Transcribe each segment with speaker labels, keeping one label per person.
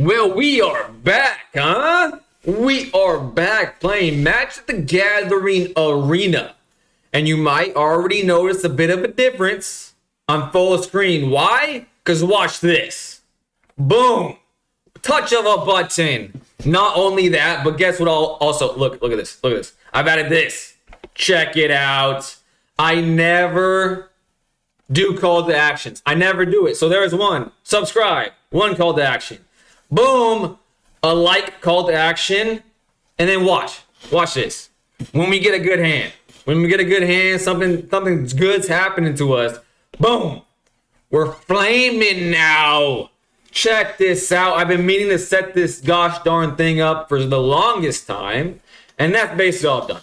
Speaker 1: Well, we are back, huh? We are back playing Match at the Gathering Arena. And you might already notice a bit of a difference on full screen. Why? Because watch this. Boom. Touch of a button. Not only that, but guess what? Also, look at this. Look at this. I've added this. Check it out. I never do call to actions. I never do it. So there's one. Subscribe. One call to action. Boom. A like call to action. And then watch. Watch this. When we get a good hand. When we get a good hand, something good's happening to us. Boom. We're flaming now. Check this out. I've been meaning to set this gosh darn thing up for the longest time. And that's basically all I've done.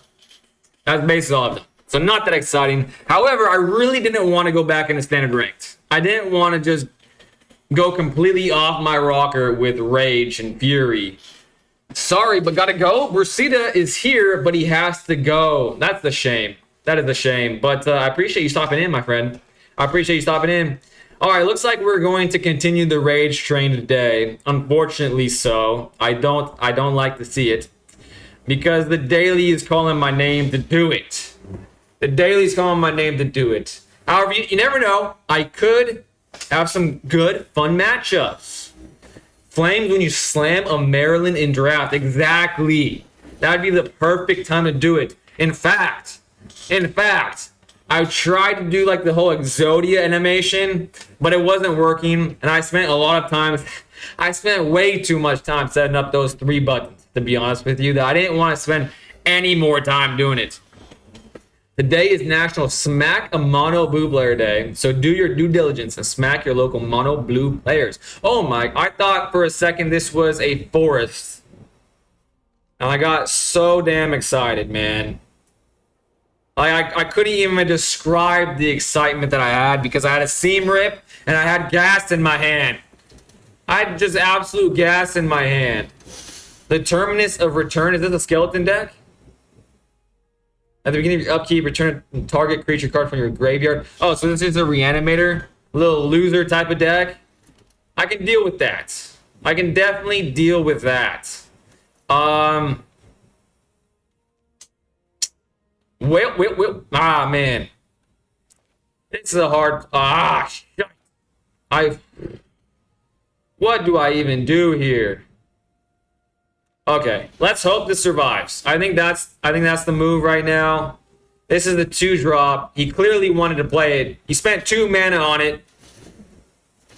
Speaker 1: That's basically all I've done. So not that exciting. However, I really didn't want to go back into standard ranked. I didn't want to just go completely off my rocker with rage and fury. Sorry, but gotta go. Brusita is here, but he has to go. That's a shame. That is a shame. But I appreciate you stopping in, my friend. I appreciate you stopping in. All right, looks like we're going to continue the rage train today. Unfortunately so. I don't like to see it. Because the daily is calling my name to do it. The daily's calling my name to do it. However, you never know. I could have some good, fun matchups. Flames when you slam a Maryland in draft. Exactly. That'd be the perfect time to do it. In fact, I tried to do like the whole Exodia animation, but it wasn't working. And I spent way too much time setting up those 3 buttons, to be honest with you, that I didn't want to spend any more time doing it. Today is National Smack a Mono Blue Player Day, so do your due diligence and smack your local Mono Blue players. Oh my, I thought for a second this was a forest. And I got so damn excited, man. I couldn't even describe the excitement that I had because I had a seam rip and I had gas in my hand. I had just absolute gas in my hand. The Terminus of Return, is this a skeleton deck? At the beginning of your upkeep, return a target creature card from your graveyard. Oh, so this is a reanimator? A little loser type of deck? I can deal with that. I can definitely deal with that. Well. Ah, man. It's a hard... shit. What do I even do here? Okay, let's hope this survives. I think that's the move right now. This is the 2-drop. He clearly wanted to play it. He spent 2 mana on it.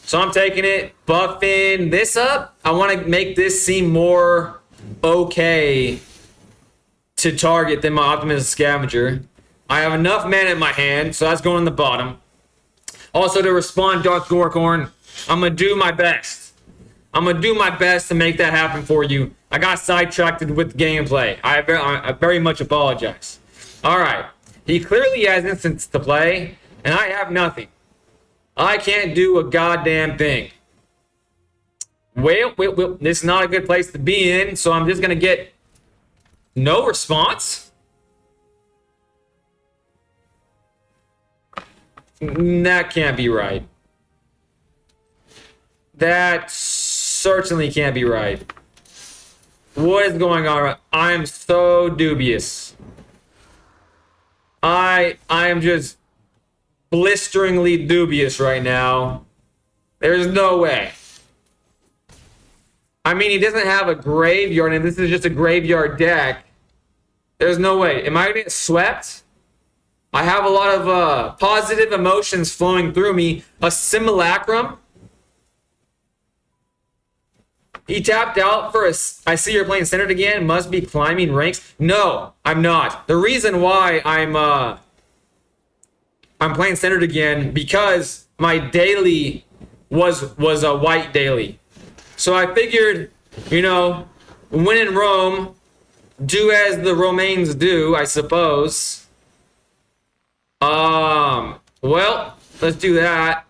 Speaker 1: So I'm taking it, buffing this up. I want to make this seem more okay to target than my Optimus Scavenger. I have enough mana in my hand, so that's going in the bottom. Also to respond, Darth Gorkhorn, I'm going to do my best. I'm going to do my best to make that happen for you. I got sidetracked with gameplay. I very much apologize. All right. He clearly has instants to play, and I have nothing. I can't do a goddamn thing. Well, this is not a good place to be in, so I'm just going to get no response. That can't be right. That certainly can't be right. What is going on? I am so dubious. I am just blisteringly dubious right now. There's no way. I mean, he doesn't have a graveyard, and this is just a graveyard deck. There's no way. Am I going to get swept? I have a lot of positive emotions flowing through me. A simulacrum? He tapped out for a... I see you're playing centered again. Must be climbing ranks. No, I'm not. The reason why I'm playing centered again because my daily was a white daily. So I figured, when in Rome, do as the Romains do, I suppose. Well, let's do that.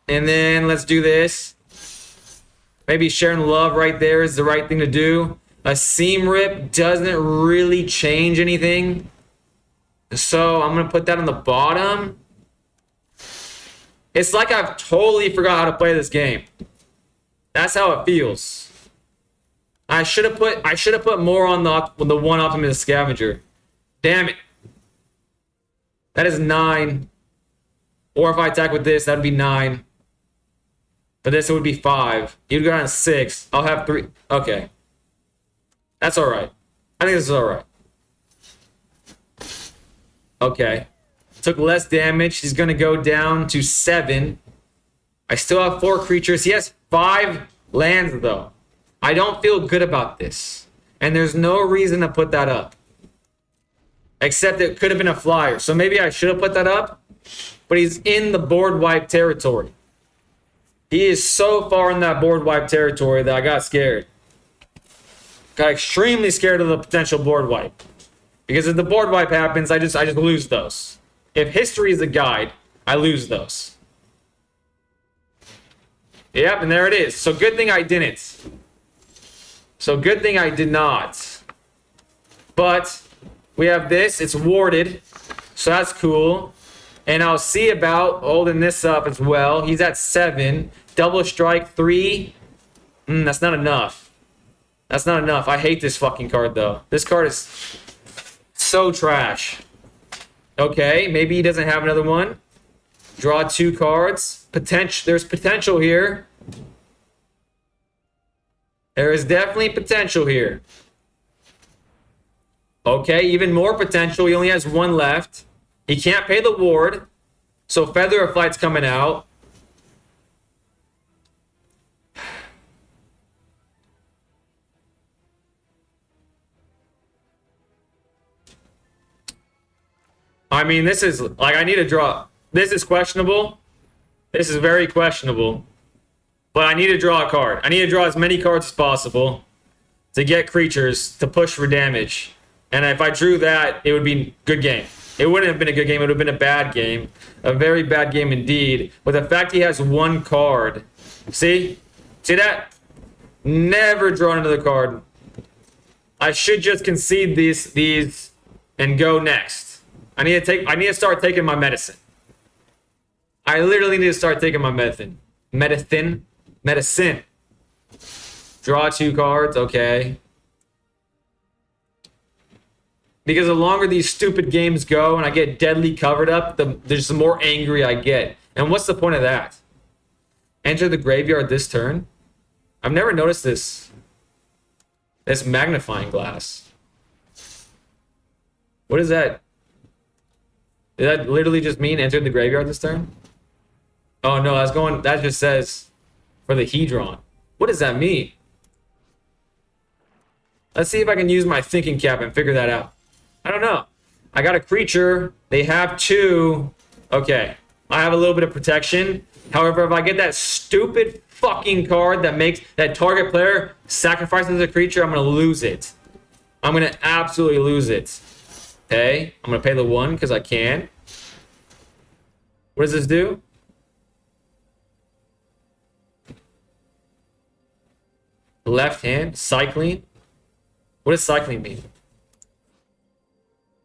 Speaker 1: And then let's do this. Maybe sharing love right there is the right thing to do. A seam rip doesn't really change anything. So I'm going to put that on the bottom. It's like I've totally forgot how to play this game. That's how it feels. I should have put more on the one Optimus Scavenger. Damn it. That is 9. Or if I attack with this, that would be 9. But this, it would be 5. You'd go down to 6. I'll have 3. Okay. That's alright. I think this is alright. Okay. Took less damage. He's going to go down to 7. I still have 4 creatures. He has 5 lands, though. I don't feel good about this. And there's no reason to put that up. Except it could have been a flyer. So maybe I should have put that up. But he's in the board wipe territory. He is so far in that board wipe territory that I got scared. Got extremely scared of the potential board wipe. Because if the board wipe happens, I just lose those. If history is a guide, I lose those. Yep, and there it is. So good thing I didn't. So good thing I did not. But we have this. It's warded. So that's cool. And I'll see about holding this up as well. He's at 7. Double strike 3. That's not enough. That's not enough. I hate this fucking card, though. This card is so trash. Okay, maybe he doesn't have another one. Draw 2 cards. There's potential here. There is definitely potential here. Okay, even more potential. He only has 1 left. He can't pay the ward. So Feather of Flight's coming out. I mean, this is like, I need to draw. This is questionable. This is very questionable. But I need to draw a card. I need to draw as many cards as possible to get creatures to push for damage. And if I drew that, it would be a good game. It wouldn't have been a good game. It would have been a bad game. A very bad game indeed. But the fact he has 1 card. See? See that? Never drawn another card. I should just concede these and go next. I need to start taking my medicine. I literally need to start taking my medicine. Medicine. Draw 2 cards, okay. Because the longer these stupid games go and I get deadly covered up, the more angry I get. And what's the point of that? Enter the graveyard this turn? I've never noticed this magnifying glass. What is that? Did that literally just mean enter the graveyard this turn? Oh no, that just says for the Hedron. What does that mean? Let's see if I can use my thinking cap and figure that out. I don't know. I got a creature. They have 2. Okay. I have a little bit of protection. However, if I get that stupid fucking card that makes that target player sacrifices a creature, I'm going to lose it. I'm going to absolutely lose it. Okay. I'm going to pay the 1 because I can. What does this do? Left hand. Cycling. What does cycling mean?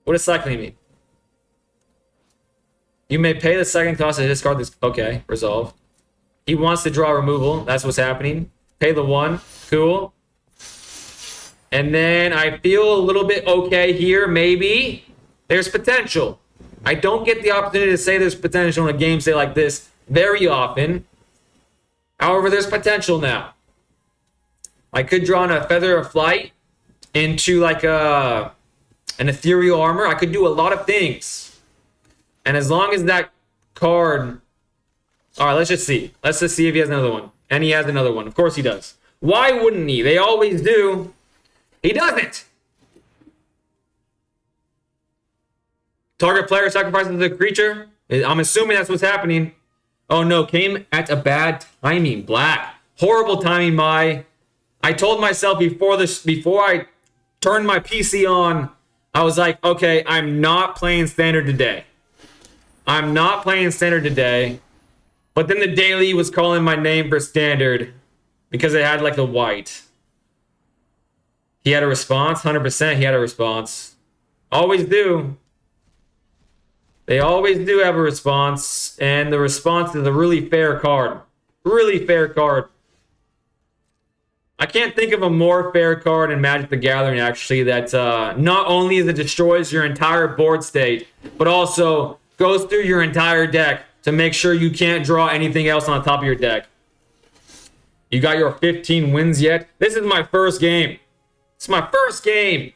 Speaker 1: What does cycling mean? You may pay the second cost to discard this. Okay, resolve. He wants to draw removal. That's what's happening. Pay the 1. Cool. And then I feel a little bit okay here. Maybe. There's potential. I don't get the opportunity to say there's potential in a game say like this very often. However, there's potential now. I could draw on a Feather of Flight into like an ethereal armor. I could do a lot of things. And as long as that card... All right, let's just see. Let's just see if he has another one. And he has another one. Of course he does. Why wouldn't he? They always do. He doesn't. Target player sacrifices the creature. I'm assuming that's what's happening. Oh no, came at a bad timing. Black. Horrible timing, I told myself before I turned my PC on, I was like, okay, I'm not playing Standard today. I'm not playing Standard today. But then the daily was calling my name for Standard because it had like the white. He had a response, 100% he had a response. Always do. They always do have a response, and the response is a really fair card. Really fair card. I can't think of a more fair card in Magic the Gathering, actually, that not only is it destroys your entire board state, but also goes through your entire deck to make sure you can't draw anything else on the top of your deck. You got your 15 wins yet? This is my first game. It's my first game.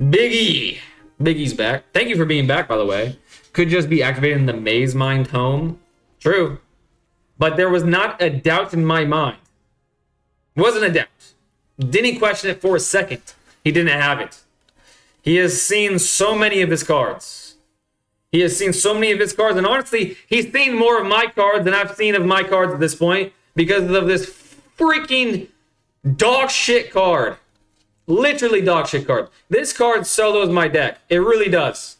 Speaker 1: Biggie. Biggie's back. Thank you for being back, by the way. Could just be activating the Maze Mind Tome. True. But there was not a doubt in my mind. Wasn't a doubt. Didn't question it for a second. He didn't have it. He has seen so many of his cards. He has seen so many of his cards. And honestly, he's seen more of my cards than I've seen of my cards at this point because of this freaking dog shit card. Literally dog shit card. This card solos my deck. It really does.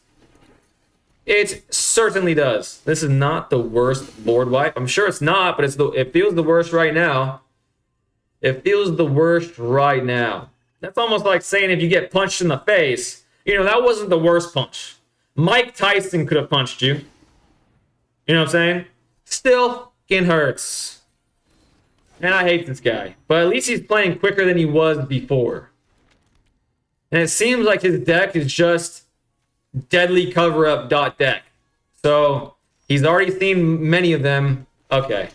Speaker 1: It certainly does. This is not the worst board wipe. I'm sure it's not, but it feels the worst right now. It feels the worst right now. That's almost like saying if you get punched in the face, you know, that wasn't the worst punch. Mike Tyson could have punched you. You know what I'm saying? Still, it hurts. And I hate this guy. But at least he's playing quicker than he was before. And it seems like his deck is just deadly cover-up deck. So he's already seen many of them. Okay.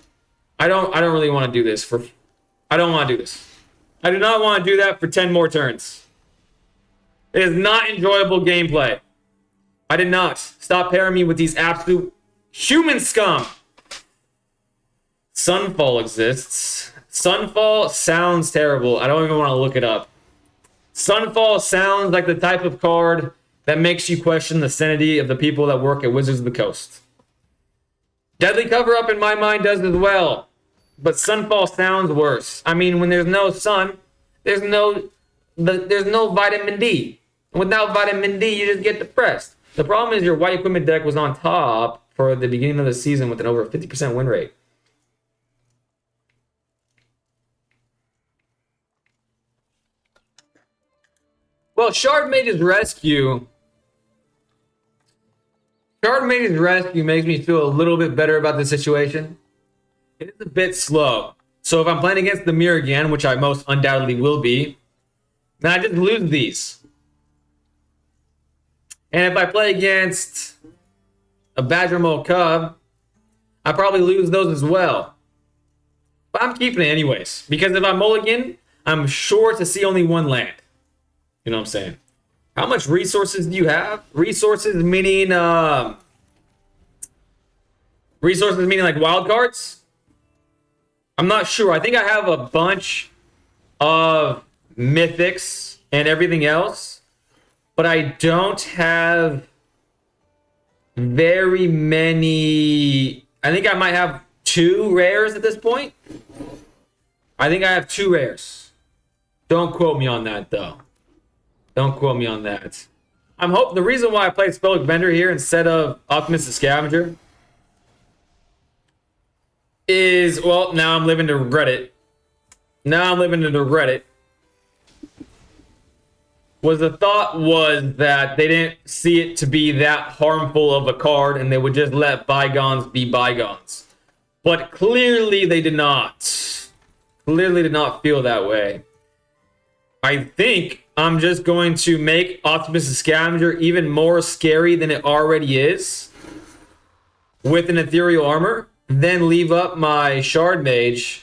Speaker 1: I don't really want to do this for... I don't want to do this. I do not want to do that for 10 more turns. It is not enjoyable gameplay. I did not. Stop pairing me with these absolute human scum. Sunfall exists. Sunfall sounds terrible. I don't even want to look it up. Sunfall sounds like the type of card that makes you question the sanity of the people that work at Wizards of the Coast. Deadly Cover-Up in my mind does as well. But Sunfall sounds worse. I mean, when there's no sun, there's no vitamin D. And without vitamin D, you just get depressed. The problem is your white equipment deck was on top for the beginning of the season with an over 50% win rate. Well, Shardmage's Rescue makes me feel a little bit better about the situation. It is a bit slow. So if I'm playing against the mirror again, which I most undoubtedly will be, then I just lose these. And if I play against a Badger Mole Cub, I probably lose those as well. But I'm keeping it anyways. Because if I mulligan, I'm sure to see only one land. You know what I'm saying? How much resources do you have? Resources meaning like wild cards? I'm not sure. I think I have a bunch of mythics and everything else, but I don't have very many. I think I might have 2 rares at this point. I think I have 2 rares. Don't quote me on that, though. Don't quote me on that. The reason why I played Spellic Vendor here instead of Optimistic Scavenger is, well, now I'm living to regret it. The thought was that they didn't see it to be that harmful of a card and they would just let bygones be bygones. But clearly they did not. Clearly did not feel that way. I think I'm just going to make Optimistic Scavenger even more scary than it already is with an Ethereal Armor. Then leave up my Shard Mage.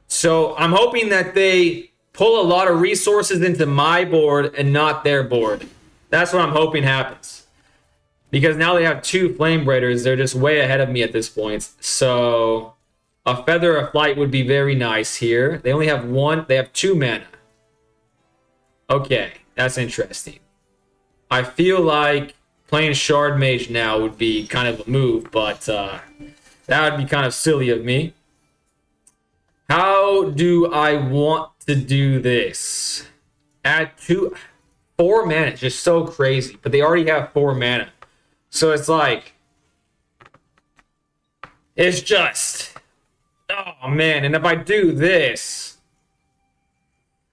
Speaker 1: So I'm hoping that they pull a lot of resources into my board and not their board. That's what I'm hoping happens. Because now they have 2 Flame Braiders. They're just way ahead of me at this point. So a Feather of Flight would be very nice here. They only have 1. They have 2 mana. Okay, that's interesting. I feel like playing Shard Mage now would be kind of a move, but that would be kind of silly of me. How do I want to do this? Add 4 mana. It's just so crazy. But they already have 4 mana. So it's like... It's just... Oh, man. And if I do this...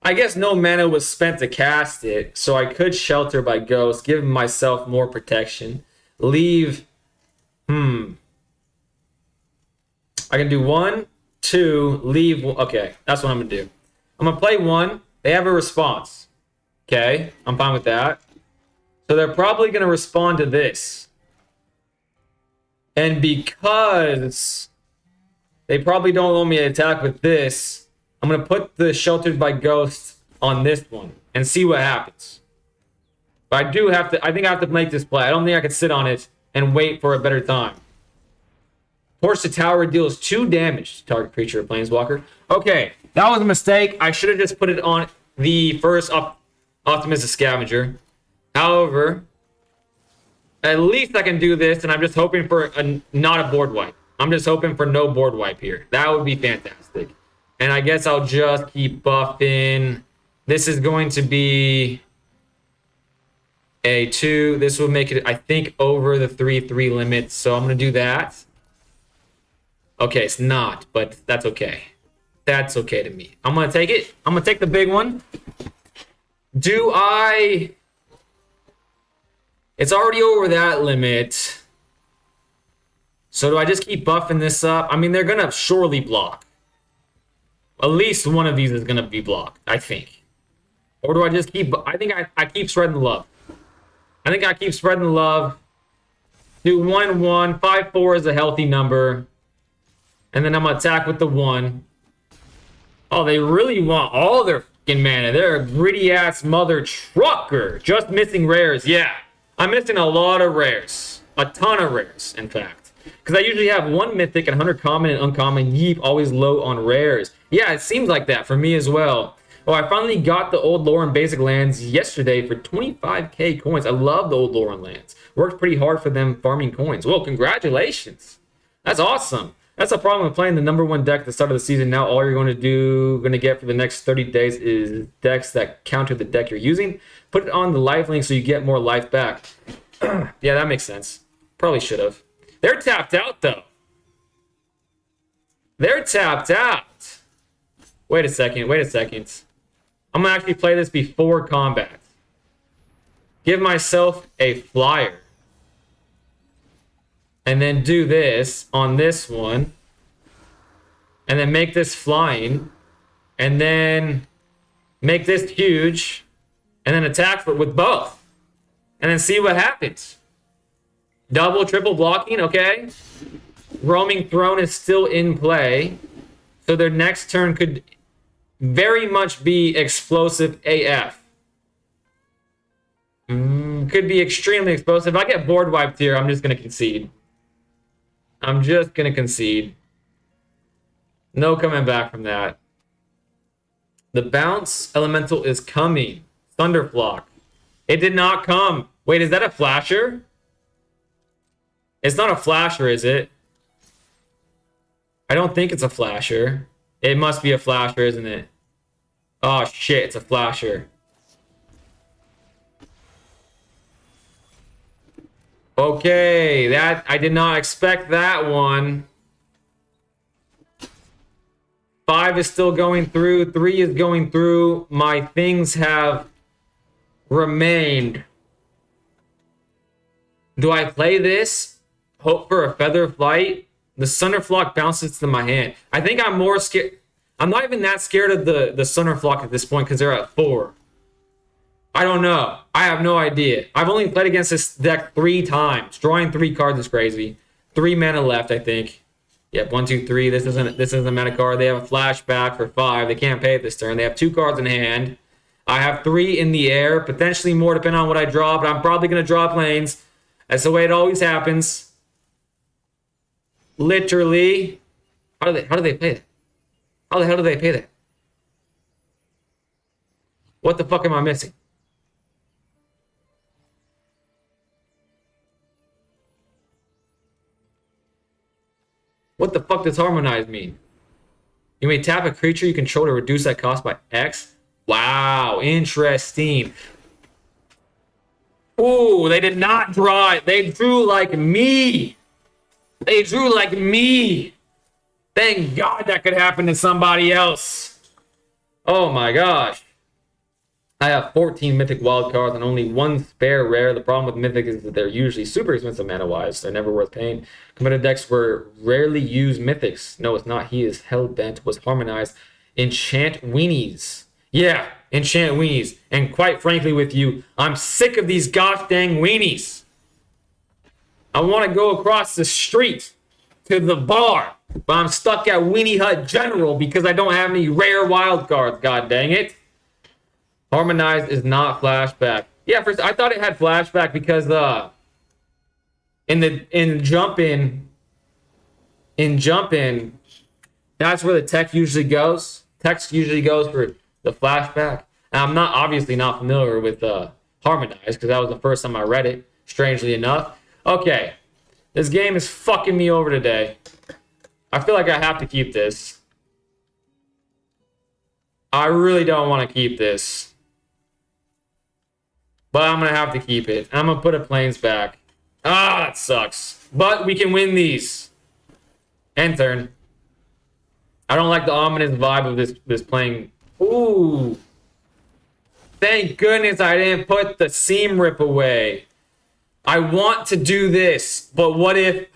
Speaker 1: I guess no mana was spent to cast it. So I could Shelter by Ghost. Give myself more protection. Leave... I can do 1, 2, leave. Okay, that's what I'm gonna do. I'm gonna play one. They have a response. Okay, I'm fine with that. So they're probably gonna respond to this. And because they probably don't want me to attack with this, I'm gonna put the Sheltered by Ghosts on this one and see what happens. But I do have to, I think I have to make this play. I don't think I can sit on it and wait for a better time. Force the tower deals 2 damage to target creature or planeswalker. Okay, that was a mistake. I should have just put it on the first Optimistic Scavenger. However, at least I can do this, and I'm just hoping for not a board wipe. I'm just hoping for no board wipe here. That would be fantastic. And I guess I'll just keep buffing. This is going to be a 2. This will make it, I think, over the 3/3 limit. So I'm going to do that. Okay, it's not, but that's okay. That's okay to me. I'm going to take it. I'm going to take the big one. Do I... It's already over that limit. So do I just keep buffing this up? I mean, they're going to surely block. At least one of these is going to be blocked, I think. Or do I just keep... I think I keep spreading the love. I think I keep spreading the love. Do 1/1. 5/4 is a healthy number. And then I'm going to attack with the 1. Oh, they really want all their fucking mana. They're a greedy-ass mother trucker. Just missing rares. Yeah. I'm missing a lot of rares. A ton of rares, in fact. Because I usually have 1 mythic and 100 common and uncommon. Yeep, always low on rares. Yeah, it seems like that for me as well. Oh, I finally got the old Lauren basic lands yesterday for 25k coins. I love the old Lauren lands. Worked pretty hard for them farming coins. Well, congratulations. That's awesome. That's a problem with playing the #1 deck at the start of the season. Now all you're going to get for the next 30 days is decks that counter the deck you're using. Put it on the life link so you get more life back. Yeah, that makes sense. Probably should have. They're tapped out, though. They're tapped out. Wait a second. I'm going to actually play this before combat. Give myself a flyer. And then do this on this one. And then make this flying. And then make this huge. And then attack with both. And then see what happens. Double, triple blocking, okay. Roaming Throne is still in play. So their next turn could very much be explosive AF. Could be extremely explosive. If I get board wiped here, I'm just going to concede. No coming back from that. The bounce elemental is coming. Thunderflock. It did not come. Wait, is that a flasher? It's not a flasher, is it? I don't think it's a flasher. It must be a flasher, isn't it? Oh, shit, it's a flasher. Okay, that I did not expect that one. 5 is still going through. 3 is going through. My things have remained. Do I play this? Hope for a feather flight? The Thunderflock bounces to my hand. I think I'm more scared. I'm not even that scared of the Thunderflock at this point because they're at 4. I don't know. I have no idea. I've only played against this deck 3 times. Drawing 3 cards is crazy. 3 mana left, I think. Yep, 1, 2, 3. This isn't a mana card. They have a flashback for 5. They can't pay it this turn. They have 2 cards in hand. I have 3 in the air, potentially more depending on what I draw, but I'm probably going to draw planes. That's the way it always happens. Literally. How do they pay that? How the hell do they pay that? What the fuck am I missing? What the fuck does harmonize mean? You may tap a creature you control to reduce that cost by X. Wow, interesting. Ooh, they did not draw it. They drew like me. Thank God that could happen to somebody else. Oh my gosh. I have 14 mythic wild cards and only 1 spare rare. The problem with mythic is that they're usually super expensive mana-wise. They're never worth paying. Competitive decks were rarely use mythics. No, it's not. He is hell-bent. Was harmonized Enchant weenies. Yeah, enchant weenies. And quite frankly with you, I'm sick of these gosh dang weenies. I want to go across the street to the bar, but I'm stuck at Weenie Hut General because I don't have any rare wild cards. God dang it. Harmonized is not flashback. Yeah, first I thought it had flashback because in jump in, that's where the tech usually goes. Text usually goes for the flashback. And I'm obviously not familiar with Harmonized because that was the first time I read it, strangely enough. Okay, this game is fucking me over today. I feel like I have to keep this. I really don't want to keep this. But I'm going to have to keep it. I'm going to put a planes back. Ah, that sucks. But we can win these. End turn. I don't like the ominous vibe of this playing. Ooh. Thank goodness I didn't put the seam rip away. I want to do this, but what if...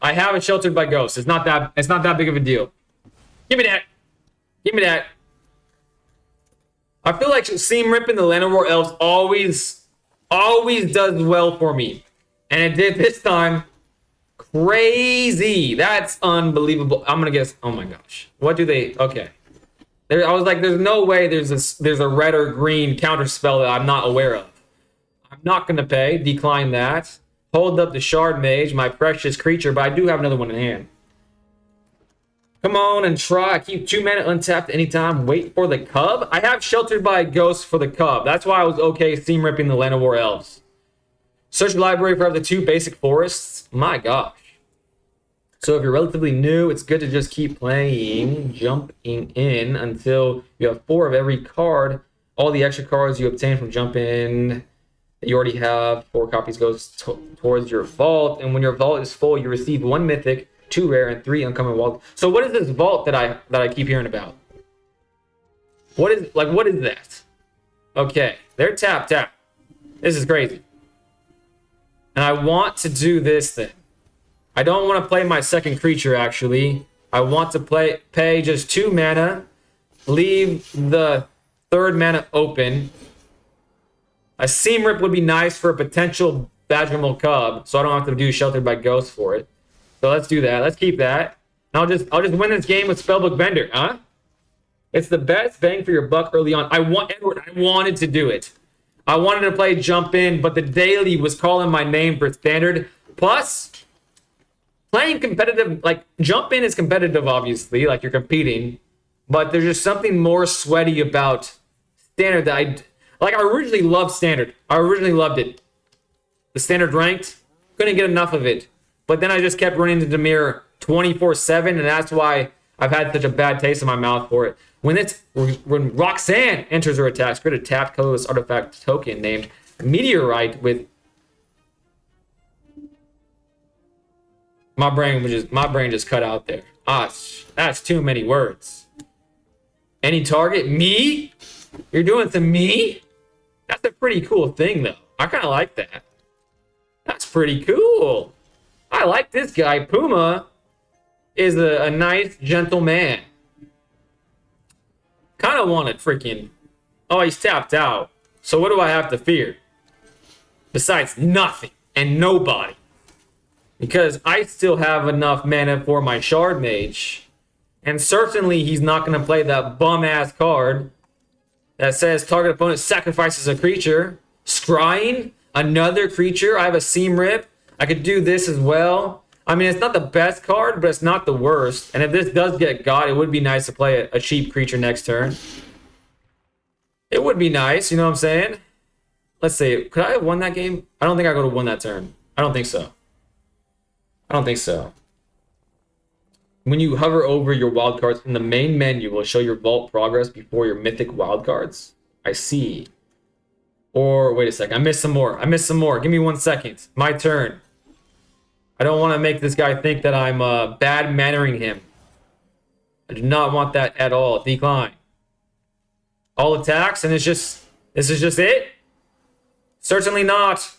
Speaker 1: I have it sheltered by ghosts. It's not that big of a deal. Give me that. Give me that. I feel like seam ripping the Llanowar Elves always does well for me. And it did this time. Crazy. That's unbelievable. I'm going to guess. Oh my gosh. What do they... Okay. I was like, there's no way there's a red or green counter spell that I'm not aware of. I'm not going to pay. Decline that. Hold up the Shard Mage, my precious creature, but I do have another one in hand. Come on and try. Keep 2 mana untapped anytime. Wait for the Cub. I have Sheltered by Ghosts for the Cub. That's why I was okay seam ripping the Llanowar Elves. Search your library for the 2 basic forests. My gosh. So if you're relatively new, it's good to just keep playing, jumping in until you have 4 of every card. All the extra cards you obtain from jump in that you already have, 4 copies goes towards your vault. And when your vault is full, you receive 1 mythic, 2 rare, and 3 uncommon wild. So what is this vault that I keep hearing about? What is that? Okay, they're tapped out. This is crazy. And I want to do this thing. I don't want to play my second creature, actually. I want to pay just 2 mana, leave the 3rd mana open. A seam rip would be nice for a potential Badgermal Cub, so I don't have to do Sheltered by Ghosts for it. So let's do that. Let's keep that. And I'll just win this game with Spellbook Bender, huh? It's the best bang for your buck early on. Edward, I wanted to do it. I wanted to play Jump In, but the daily was calling my name for Standard. Plus, playing competitive, like, Jump In is competitive, obviously, like you're competing, but there's just something more sweaty about Standard that I originally loved Standard. I originally loved it. The Standard ranked, couldn't get enough of it. But then I just kept running into Dimir 24/7, and that's why I've had such a bad taste in my mouth for it. When Roxanne enters or attacks, create a tapped colorless artifact token named Meteorite with... My brain just cut out there. That's too many words. Any target? Me? You're doing it to me? That's a pretty cool thing, though. I kind of like that. That's pretty cool. I like this guy. Puma is a nice, gentle man. Kind of want to freaking... Oh, he's tapped out. So what do I have to fear? Besides nothing and nobody. Because I still have enough mana for my Shard Mage. And certainly he's not going to play that bum-ass card that says target opponent sacrifices a creature. Scrying, another creature. I have a Seam Rip. I could do this as well. I mean, it's not the best card, but it's not the worst. And if this does get got, it would be nice to play a cheap creature next turn. It would be nice, you know what I'm saying? Let's see. Could I have won that game? I don't think I could have won that turn. I don't think so. I don't think so. When you hover over your wild cards in the main menu, will show your vault progress before your mythic wild cards. I see. Or wait a second, I missed some more. Give me 1 second. My turn. I don't want to make this guy think that I'm bad mannering him. I do not want that at all. Decline. All attacks, and this is just it? Certainly not.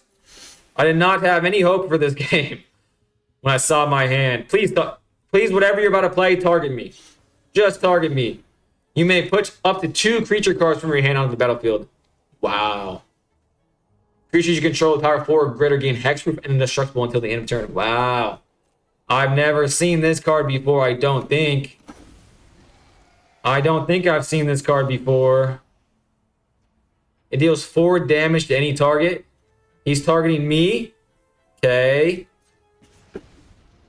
Speaker 1: I did not have any hope for this game when I saw my hand. Please, please, whatever you're about to play, target me. Just target me. You may put up to 2 creature cards from your hand onto the battlefield. Wow. Creatures you control with power 4 or greater gain hexproof and indestructible until the end of turn. Wow. I've never seen this card before, I don't think. I don't think I've seen this card before. It deals 4 damage to any target. He's targeting me. Okay.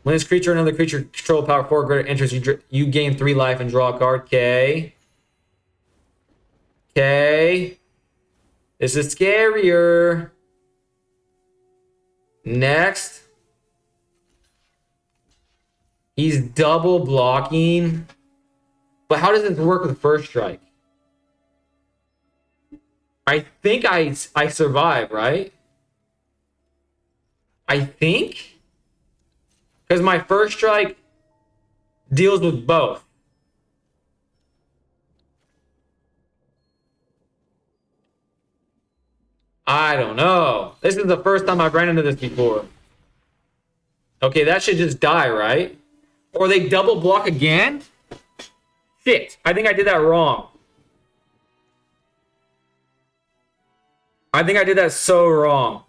Speaker 1: When this creature or another creature control power 4 or greater enters, you gain 3 life and draw a card. Okay. Okay. This is scarier. Next. He's double blocking. But how does this work with first strike? I think I survive, right? I think? Because my first strike deals with both. I don't know. This is the first time I've ran into this before. Okay, that should just die, right? Or they double block again? Shit, I think I did that wrong. I think I did that so wrong.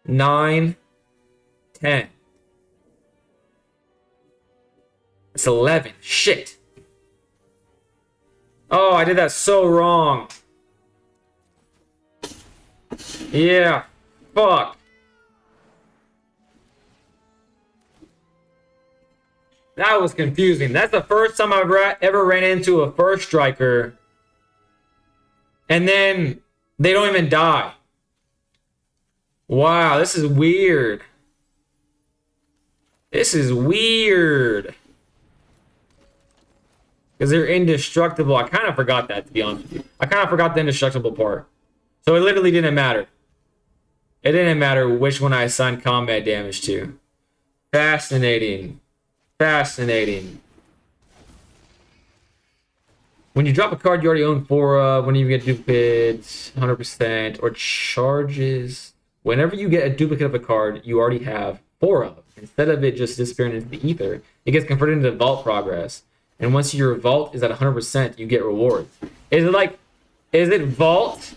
Speaker 1: Nine, 10. It's 11. Shit. Oh, I did that so wrong. Yeah. Fuck. That was confusing. That's the first time I've ever ran into a first striker. And then they don't even die. Wow, this is weird. This is weird. Because they're indestructible. I kind of forgot that, to be honest with you. I kind of forgot the indestructible part. So it literally didn't matter. It didn't matter which one I assigned combat damage to. Fascinating. Fascinating. When you drop a card you already own 4 of, when you get duplicates, 100%, or charges... Whenever you get a duplicate of a card you already have 4 of, instead of it just disappearing into the ether, it gets converted into vault progress. And once your vault is at 100%, you get rewards. Is it vault?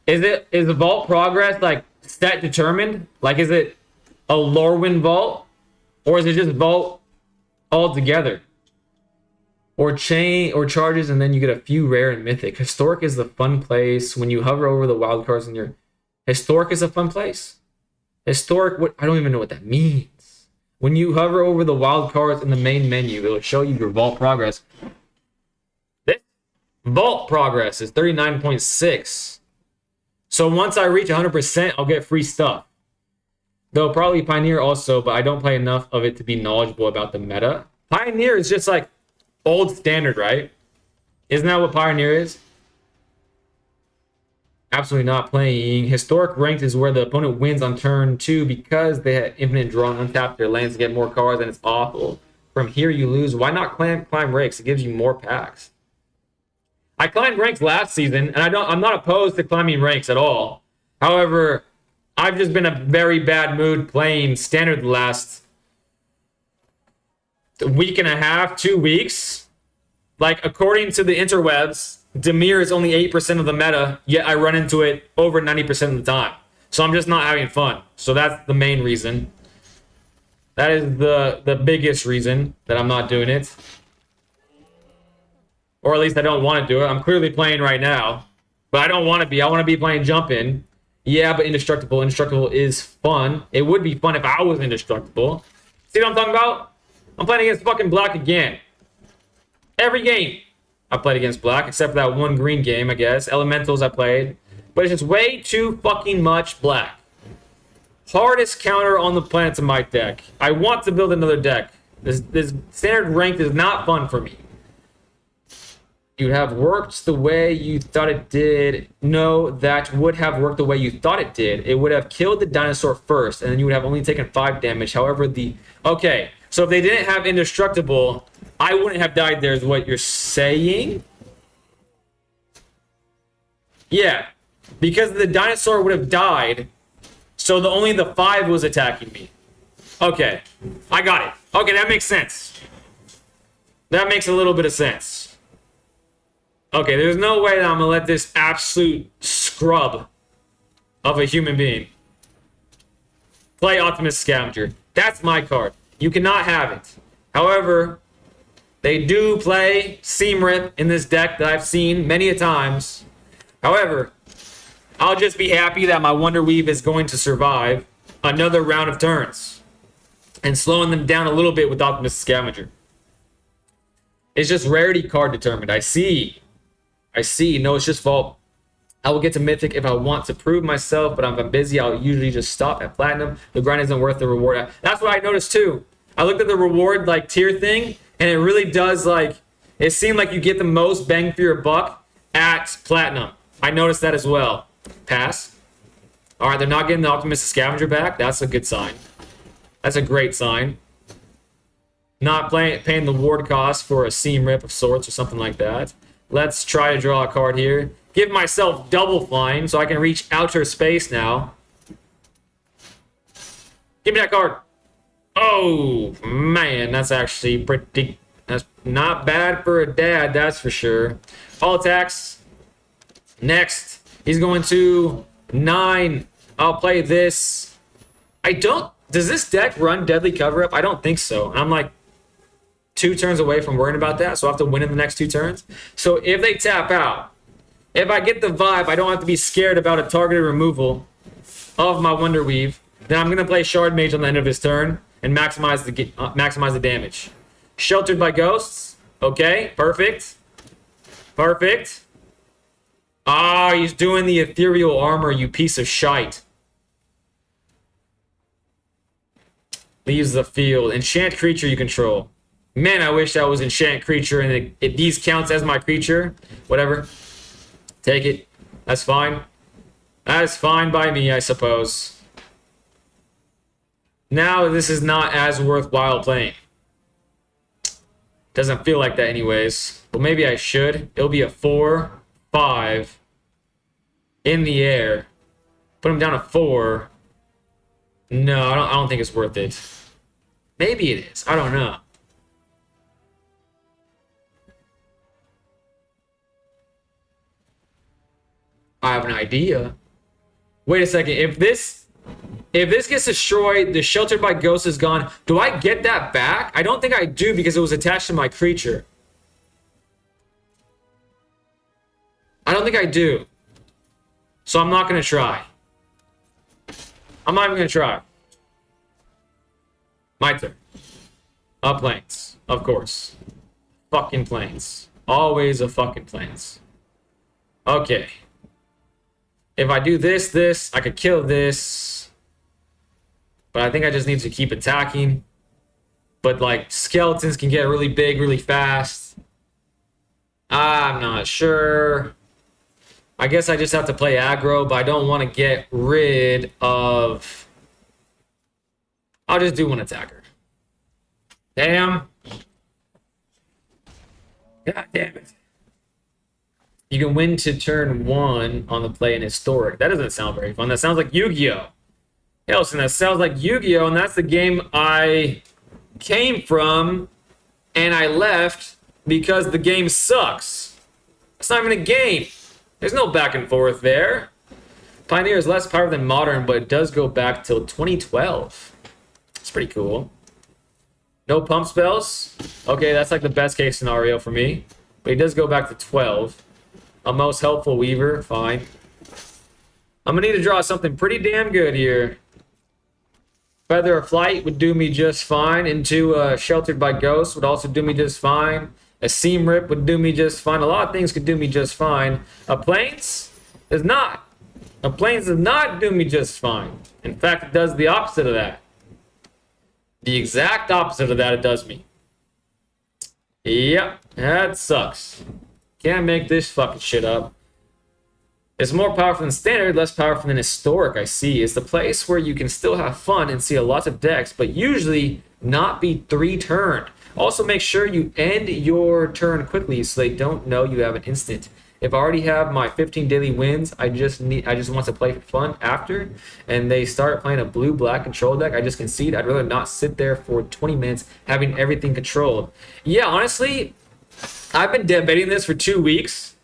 Speaker 1: Is the vault progress like stat determined? Like, is it a Lorwyn vault? Or is it just vault altogether? Or chain or charges and then you get a few rare and mythic. Historic is the fun place. When you hover over the wild cards in your... Historic is a fun place. Historic, what? I don't even know what that means. When you hover over the wild cards in the main menu, it'll show you your vault progress. This vault progress is 39.6. So once I reach 100%, I'll get free stuff. Though probably Pioneer also, but I don't play enough of it to be knowledgeable about the meta. Pioneer is just like old standard, right? Isn't that what Pioneer is? Absolutely not playing. Historic ranked is where the opponent wins on turn 2 because they had infinite draw and untap their lands to get more cards, and it's awful. From here you lose. Why not climb ranks? It gives you more packs. I climbed ranks last season, and I'm not opposed to climbing ranks at all. However, I've just been in a very bad mood playing standard the last week and a half, 2 weeks. Like, according to the interwebs, Dimir is only 8% of the meta, yet I run into it over 90% of the time. So I'm just not having fun. So that's the main reason. That is the biggest reason that I'm not doing it. Or at least I don't want to do it. I'm clearly playing right now. But I don't want to be. I want to be playing jump in. Yeah, but indestructible. Indestructible is fun. It would be fun if I was indestructible. See what I'm talking about? I'm playing against fucking black again. Every game I played against black, except for that one green game, I guess. Elementals I played. But it's just way too fucking much black. Hardest counter on the planet to my deck. I want to build another deck. This standard ranked is not fun for me. You'd have worked the way you thought it did. No, that would have worked the way you thought it did. It would have killed the dinosaur first, and then you would have only taken 5 damage. However, okay, so if they didn't have indestructible, I wouldn't have died there is what you're saying? Yeah, because the dinosaur would have died, so only the 5 was attacking me. Okay, I got it. Okay, that makes sense. That makes a little bit of sense. Okay, there's no way that I'm gonna let this absolute scrub of a human being play Optimus Scavenger. That's my card. You cannot have it. However, they do play Seam Rip in this deck that I've seen many a times. However, I'll just be happy that my Wonder Weave is going to survive another round of turns and slowing them down a little bit with Optimus Scavenger. It's just rarity card determined. I see. No, it's just fault. I will get to Mythic if I want to prove myself, but if I'm busy, I'll usually just stop at Platinum. The grind isn't worth the reward. That's what I noticed too. I looked at the reward like tier thing, and it really does it seemed like you get the most bang for your buck at Platinum. I noticed that as well. Pass. All right, they're not getting the Optimus Scavenger back. That's a good sign. That's a great sign. Not paying the ward cost for a Seam Rip of sorts or something like that. Let's try to draw a card here. Give myself double flying so I can reach outer space now. Give me that card. Oh, man, that's actually pretty... That's not bad for a dad, that's for sure. All attacks. Next, he's going to 9. I'll play this. Does this deck run Deadly Cover-Up? I don't think so. I'm like 2 turns away from worrying about that, so I have to win in the next 2 turns. So if they tap out, if I get the vibe, I don't have to be scared about a targeted removal of my Wonder Weave, then I'm going to play Shard Mage on the end of his turn and maximize the damage. Sheltered by Ghosts. Okay, perfect. Perfect. Ah, he's doing the Ethereal Armor, you piece of shite. Leaves the field. Enchant creature you control. Man, I wish that was enchant creature and these counts as my creature. Whatever. Take it. That's fine. That is fine by me, I suppose. Now this is not as worthwhile playing. Doesn't feel like that anyways. Well, maybe I should. It'll be a 4/5 in the air. Put him down to 4. No, I don't think it's worth it. Maybe it is. I don't know. I have an idea. Wait a second. If this gets destroyed, the Sheltered by Ghost is gone. Do I get that back? I don't think I do because it was attached to my creature. I don't think I do. So I'm not going to try. I'm not even going to try. My turn. Up Plains. Of course. Fucking Plains. Always a fucking Plains. Okay. If I do this, I could kill this. But I think I just need to keep attacking. But, like, skeletons can get really big really fast. I'm not sure. I guess I just have to play aggro, but I don't want to get rid of... I'll just do one attacker. Damn. God damn it. You can win to turn 1 on the play in Historic. That doesn't sound very fun. That sounds like Yu-Gi-Oh! Hellson, that sounds like Yu-Gi-Oh! And that's the game I came from and I left because the game sucks. It's not even a game. There's no back and forth there. Pioneer is less powerful than Modern, but it does go back till 2012. It's pretty cool. No pump spells. Okay, that's like the best case scenario for me. But he does go back to 12. A most helpful Weaver, fine. I'm gonna need to draw something pretty damn good here. Feather of Flight would do me just fine. Into Sheltered by Ghosts would also do me just fine. A Seam Rip would do me just fine. A lot of things could do me just fine. A Plains is not. A Plains does not do me just fine. In fact, it does the opposite of that. The exact opposite of that it does me. Yep, that sucks. Can't make this fucking shit up. It's more powerful than Standard, less powerful than Historic, I see. It's the place where you can still have fun and see a lot of decks, but usually not be 3-turned. Also, make sure you end your turn quickly so they don't know you have an instant. If I already have my 15 daily wins, I just want to play for fun after, and they start playing a blue-black control deck, I just concede. I'd rather not sit there for 20 minutes having everything controlled. Yeah, honestly, I've been debating this for 2 weeks.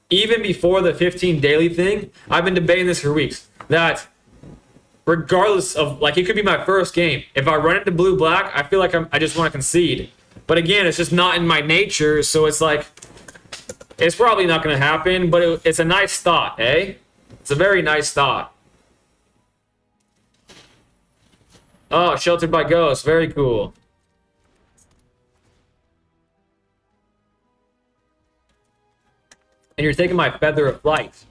Speaker 1: Even before the 15 daily thing, I've been debating this for weeks. That regardless of, like, it could be my first game. If I run into blue-black, I feel like I just want to concede. But again, it's just not in my nature, so it's like, it's probably not going to happen, but it's a nice thought, eh? It's a very nice thought. Oh, Sheltered by Ghosts. Very cool. And you're taking my Feather of Flight.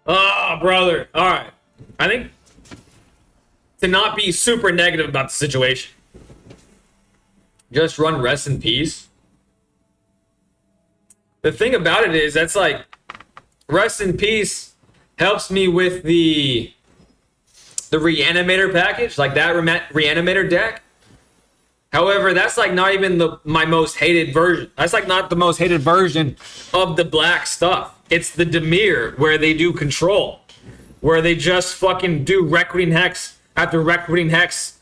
Speaker 1: Oh, brother. All right. I think to not be super negative about the situation, just run Rest in Peace. The thing about it is, that's like, Rest in Peace helps me with the Reanimator package, like that Reanimator deck. However, that's like not even my most hated version. That's like not the most hated version of the black stuff. It's the Dimir, where they do control, where they just fucking do Reckoning Hex after Reckoning Hex,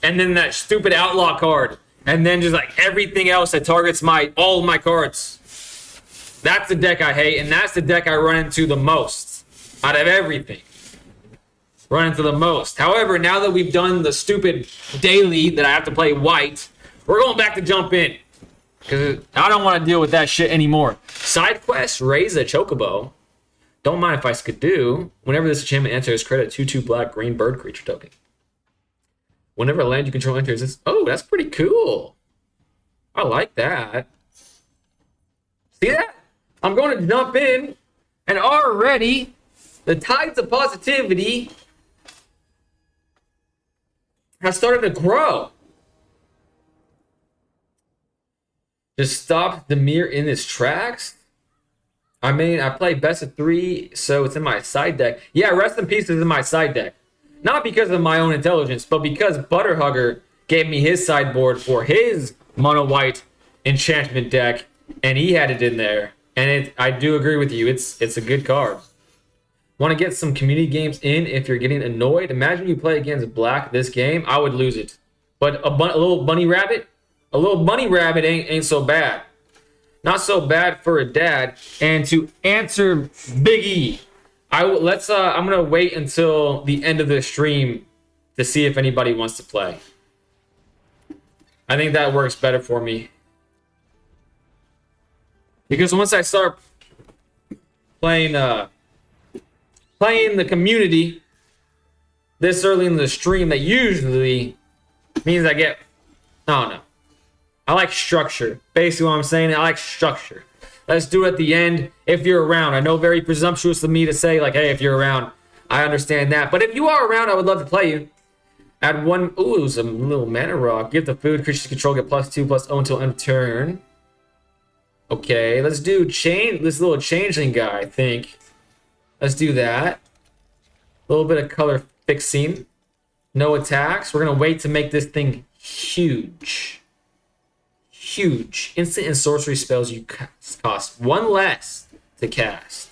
Speaker 1: and then that stupid Outlaw card, and then just like everything else that targets all of my cards. That's the deck I hate, and that's the deck I run into the most out of everything. Run into the most. However, now that we've done the stupid daily that I have to play white, we're going back to jump in. Because I don't want to deal with that shit anymore. Side quest, raise a chocobo. Don't mind if I could do. Whenever this enchantment enters, create a 2/2 black green bird creature token. Whenever a land you control enters this. Oh, that's pretty cool. I like that. See that? I'm going to jump in, and already the tides of positivity has started to grow. Just stop the mirror in its tracks. I mean, I play best of 3, so it's in my side deck. Yeah, Rest in Peace is in my side deck. Not because of my own intelligence, but because Butterhugger gave me his sideboard for his mono white enchantment deck, and he had it in there. And I do agree with you. It's a good card. Want to get some community games in if you're getting annoyed? Imagine you play against black this game. I would lose it. But a little bunny rabbit ain't so bad. Not so bad for a dad. And to answer Big E, I'm gonna wait until the end of the stream to see if anybody wants to play. I think that works better for me. Because once I start playing the community this early in the stream, that usually means I don't know. I like structure. Basically what I'm saying, I like structure. Let's do it at the end if you're around. I know very presumptuous of me to say, like, hey, if you're around, I understand that. But if you are around, I would love to play you. Add one, some little mana rock. Give the food creatures control, get +2/+0 until end of turn. Okay, let's do this little changeling guy, I think. Let's do that. A little bit of color fixing. No attacks. We're going to wait to make this thing huge. Huge. Instant and sorcery spells you cost 1 less to cast.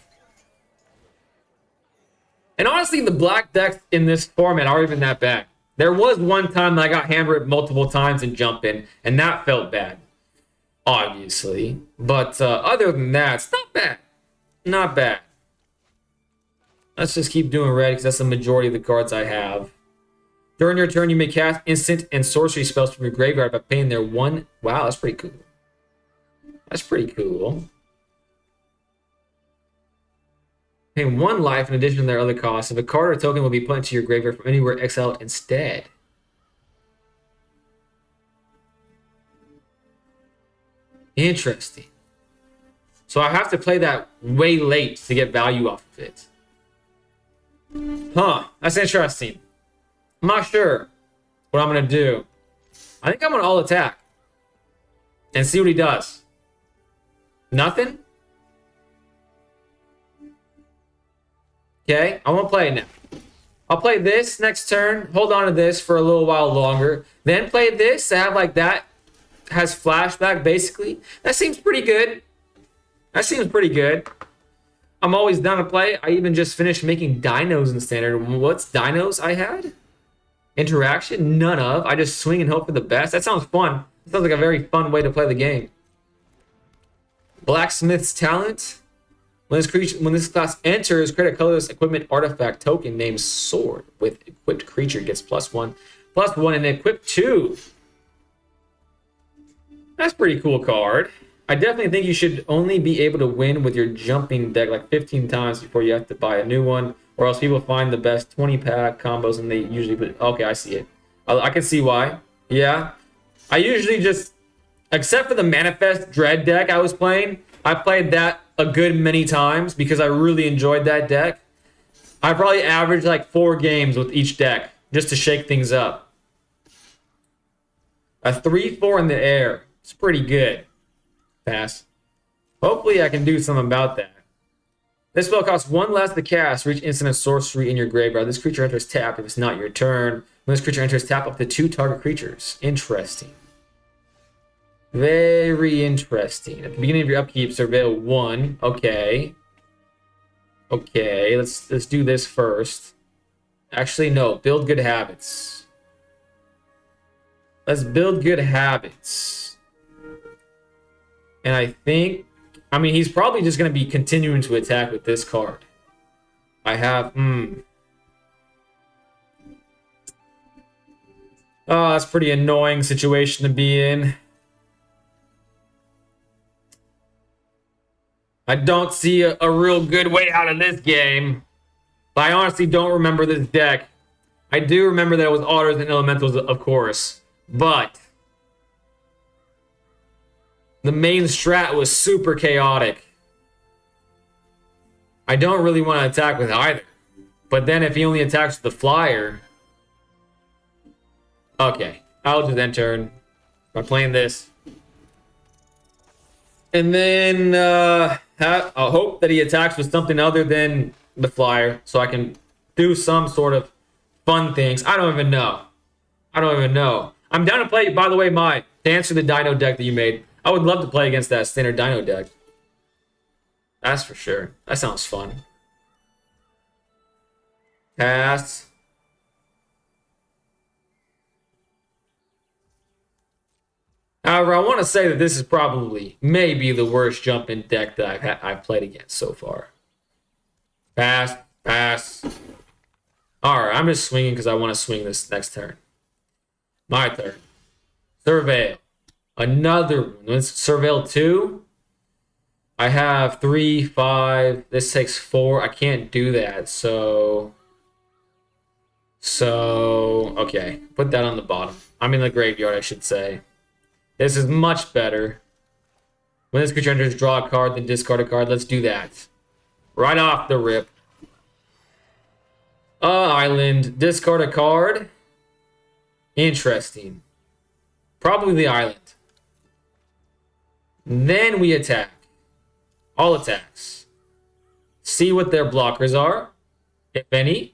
Speaker 1: And honestly, the black decks in this format aren't even that bad. There was one time that I got hammered multiple times in jump in, and that felt bad. Obviously. But other than that, it's not bad. Not bad. Let's just keep doing red because that's the majority of the cards I have. During your turn, you may cast instant and sorcery spells from your graveyard by paying their 1. Wow, that's pretty cool. That's pretty cool. Paying 1 life in addition to their other costs. If a card or token will be put into your graveyard from anywhere exiled instead. Interesting. So I have to play that way late to get value off of it. Huh, that's interesting. I'm not sure what I'm going to do. I think I'm going to all attack. And see what he does. Nothing? Okay, I won't play it now. I'll play this next turn. Hold on to this for a little while longer. Then play this to have like that. Has flashback, basically. That seems pretty good. That seems pretty good. I'm always down to play. I even just finished making dinos in standard. What's dinos I had? Interaction? None of. I just swing and hope for the best. That sounds fun. That sounds like a very fun way to play the game. Blacksmith's talent. When this class enters, create a colorless equipment artifact token named Sword with equipped creature gets +1/+1 and equip 2. That's a pretty cool card. I definitely think you should only be able to win with your jumping deck like 15 times before you have to buy a new one, or else people find the best 20-pack combos and they usually put... Okay, I see it. I can see why. Yeah. I usually just... Except for the Manifest Dread deck I was playing, I played that a good many times because I really enjoyed that deck. I probably averaged like 4 games with each deck just to shake things up. A 3/4 in the air. It's pretty good. Pass. Hopefully I can do something about that. This spell costs 1 less to cast for each instant of sorcery in your graveyard. This creature enters tapped if it's not your turn. When this creature enters tap up to 2 target creatures. Interesting. Very interesting. At the beginning of your upkeep, surveil 1. Okay. Okay, let's do this first. Actually, no. Build good habits. Let's build good habits. And I think, I mean, he's probably just going to be continuing to attack with this card. I have, Oh, that's a pretty annoying situation to be in. I don't see a real good way out of this game. But I honestly don't remember this deck. I do remember that it was Otters and Elementals, of course. But the main strat was super chaotic. I don't really want to attack with either. But then if he only attacks with the flyer... Okay, I'll just end turn by playing this. And then I'll hope that he attacks with something other than the flyer so I can do some sort of fun things. I don't even know. I'm down to play, by the way, to answer the Dino deck that you made. I would love to play against that standard Dino deck. That's for sure. That sounds fun. Pass. However, I want to say that this is probably maybe the worst jumping deck that I've played against so far. Pass. Alright, I'm just swinging because I want to swing this next turn. My turn. Surveil. Another one. Let's surveil 2. I have 3, 5. This takes 4. I can't do that. So, okay. Put that on the bottom. I'm in the graveyard, I should say. This is much better. When this creature enters, draw a card, then discard a card. Let's do that. Right off the rip. Island. Discard a card. Interesting. Probably the island. Then we attack. All attacks. See what their blockers are. If any.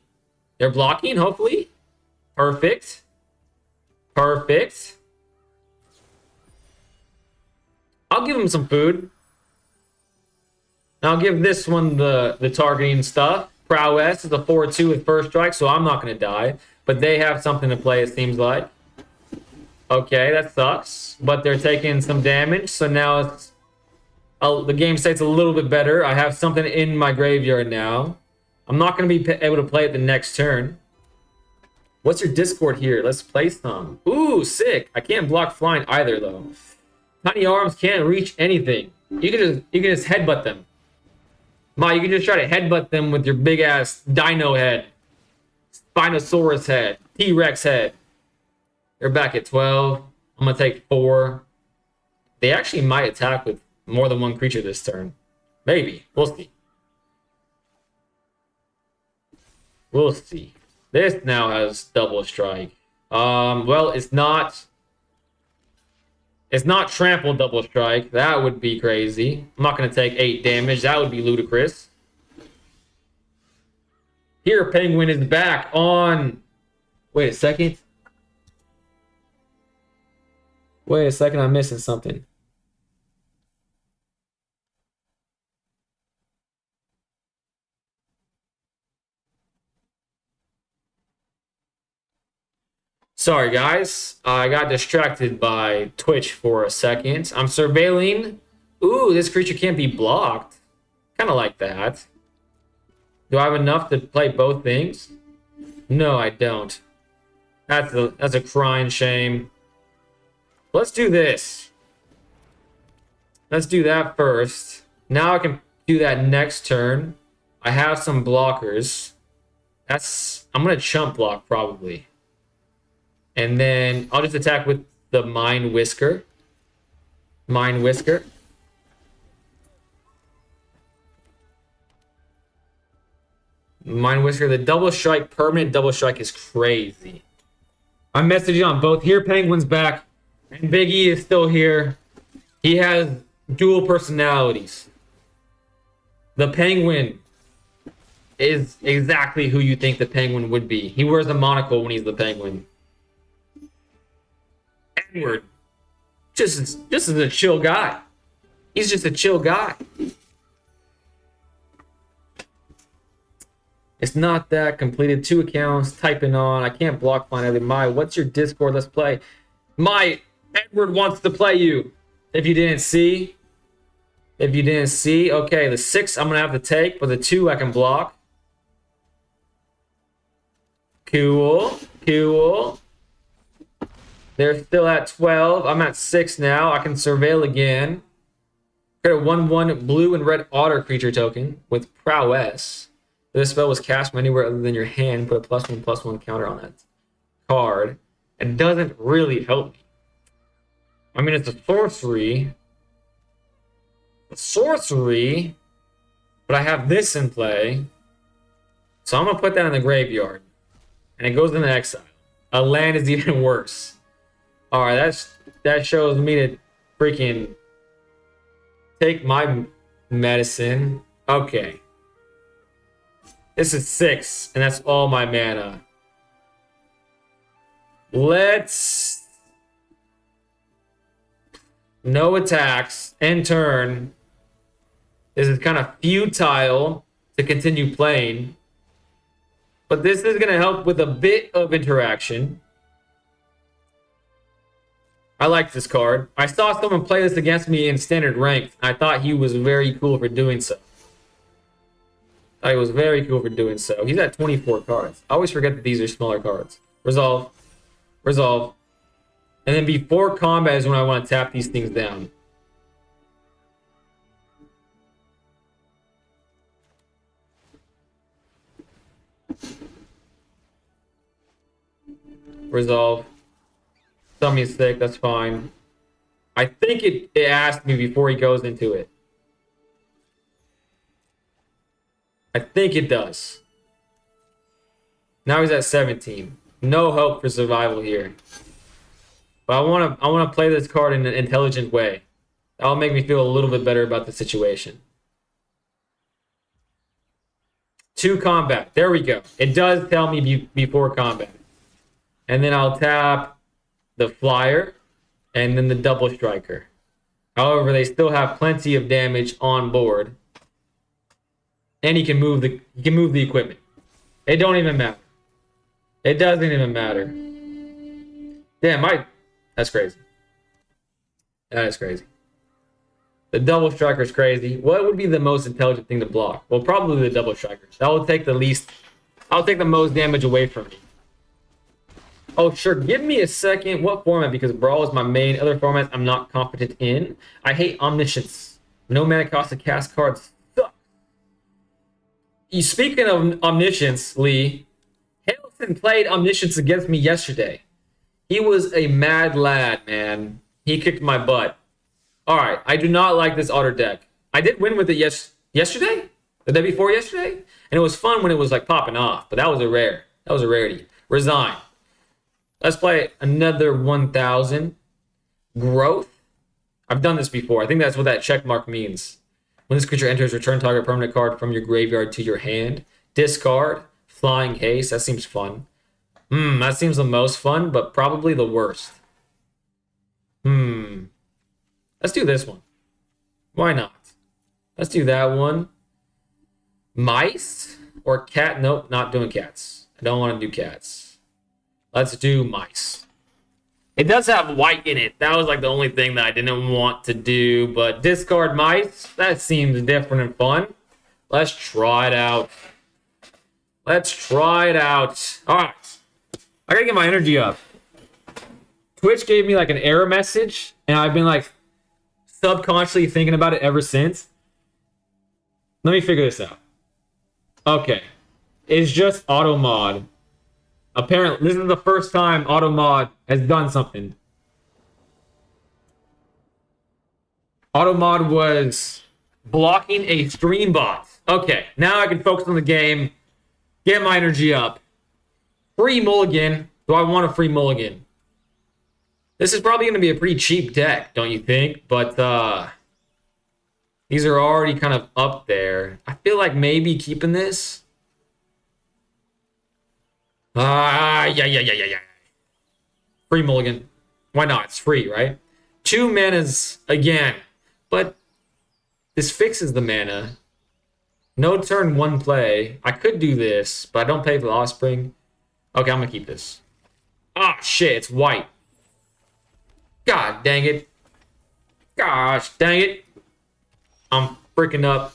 Speaker 1: They're blocking, hopefully. Perfect. I'll give them some food. I'll give this one the targeting stuff. Prowess is a 4/2 with first strike, so I'm not going to die. But they have something to play, it seems like. Okay, that sucks. But they're taking some damage, so now it's... the game state's a little bit better. I have something in my graveyard now. I'm not going to be able to play it the next turn. What's your Discord here? Let's play some. Ooh, sick. I can't block flying either, though. Tiny arms can't reach anything. You can just headbutt them. You can just try to headbutt them with your big-ass dino head. Spinosaurus head. T-Rex head. They're back at 12. I'm going to take 4. They actually might attack with more than one creature this turn. Maybe. We'll see. This now has double strike. Well, it's not trample double strike. That would be crazy. I'm not going to take 8 damage. That would be ludicrous. Here, Penguin is back on. Wait a second. Wait a second, I'm missing something. Sorry, guys. I got distracted by Twitch for a second. I'm surveilling. Ooh, this creature can't be blocked. Kind of like that. Do I have enough to play both things? No, I don't. That's a crying shame. Let's do this. Let's do that first. Now I can do that next turn. I have some blockers. I'm gonna chump block probably. And then I'll just attack with the Mind Whisker. Mind Whisker. Mind Whisker. The double strike, permanent double strike is crazy. I'm messaging on both. Here, Penguin's back. And Big E is still here. He has dual personalities. The Penguin is exactly who you think the Penguin would be. He wears a monocle when he's the Penguin. Edward, just is a chill guy. He's just a chill guy. It's not that. Completed 2 accounts. Typing on. I can't block finally. What's your Discord? Let's play. Edward wants to play you. If you didn't see. Okay, the 6 I'm going to have to take, but the 2 I can block. Cool. They're still at 12. I'm at 6 now. I can surveil again. Get a 1/1 blue and red otter creature token with prowess. If this spell was cast from anywhere other than your hand, put a +1/+1 counter on that card. It doesn't really help me. I mean, it's a sorcery. But I have this in play. So I'm going to put that in the graveyard. And it goes into exile. A land is even worse. All right, that shows me to freaking take my medicine. Okay. This is 6, and that's all my mana. Let's... No attacks. End turn. This is kind of futile to continue playing. But this is going to help with a bit of interaction. I like this card. I saw someone play this against me in standard ranked. I thought he was very cool for doing so. He's at 24 cards. I always forget that these are smaller cards. Resolve. And then before combat is when I want to tap these things down. Resolve. Tell me it's sick, that's fine. I think it asked me before he goes into it. I think it does. Now he's at 17. No hope for survival here. But I wanna play this card in an intelligent way. That'll make me feel a little bit better about the situation. 2 combat. There we go. It does tell me before combat. And then I'll tap the flyer and then the double striker. However, they still have plenty of damage on board. And he can move the equipment. It don't even matter. It doesn't even matter. Damn, that's crazy. That is crazy. The double striker is crazy. What would be the most intelligent thing to block? Well, probably the double striker. That will take the least. I'll take the most damage away from me. Oh, sure. Give me a second. What format? Because Brawl is my main. Other formats I'm not competent in. I hate Omniscience. No mana cost to cast cards. Suck. Speaking of Omniscience, Lee, Harrelson played Omniscience against me yesterday. He was a mad lad, man. He kicked my butt. All right. I do not like this otter deck. I did win with it yesterday? The day before yesterday? And it was fun when it was like popping off. But that was a rarity. Resign. Let's play another 1,000. Growth. I've done this before. I think that's what that check mark means. When this creature enters, return target permanent card from your graveyard to your hand. Discard. Flying haste, that seems fun. That seems the most fun, but probably the worst. Let's do this one. Why not? Let's do that one. Mice or cat? Nope, not doing cats. I don't want to do cats. Let's do mice. It does have white in it. That was like the only thing that I didn't want to do, but discard mice, that seems different and fun. Let's try it out. Let's try it out. All right. I gotta get my energy up. Twitch gave me like an error message, and I've been like subconsciously thinking about it ever since. Let me figure this out. Okay. It's just auto mod. Apparently, this is the first time auto mod has done something. Auto mod was blocking a stream bot. Okay, now I can focus on the game, get my energy up. Free mulligan. Do I want a free mulligan? This is probably going to be a pretty cheap deck, don't you think? But these are already kind of up there. I feel like maybe keeping this. Yeah. Free mulligan. Why not? It's free, right? 2 manas again. But this fixes the mana. No turn, 1 play. I could do this, but I don't pay for the offspring. Okay, I'm gonna keep this. Ah, shit, it's white. God dang it. Gosh dang it. I'm freaking up.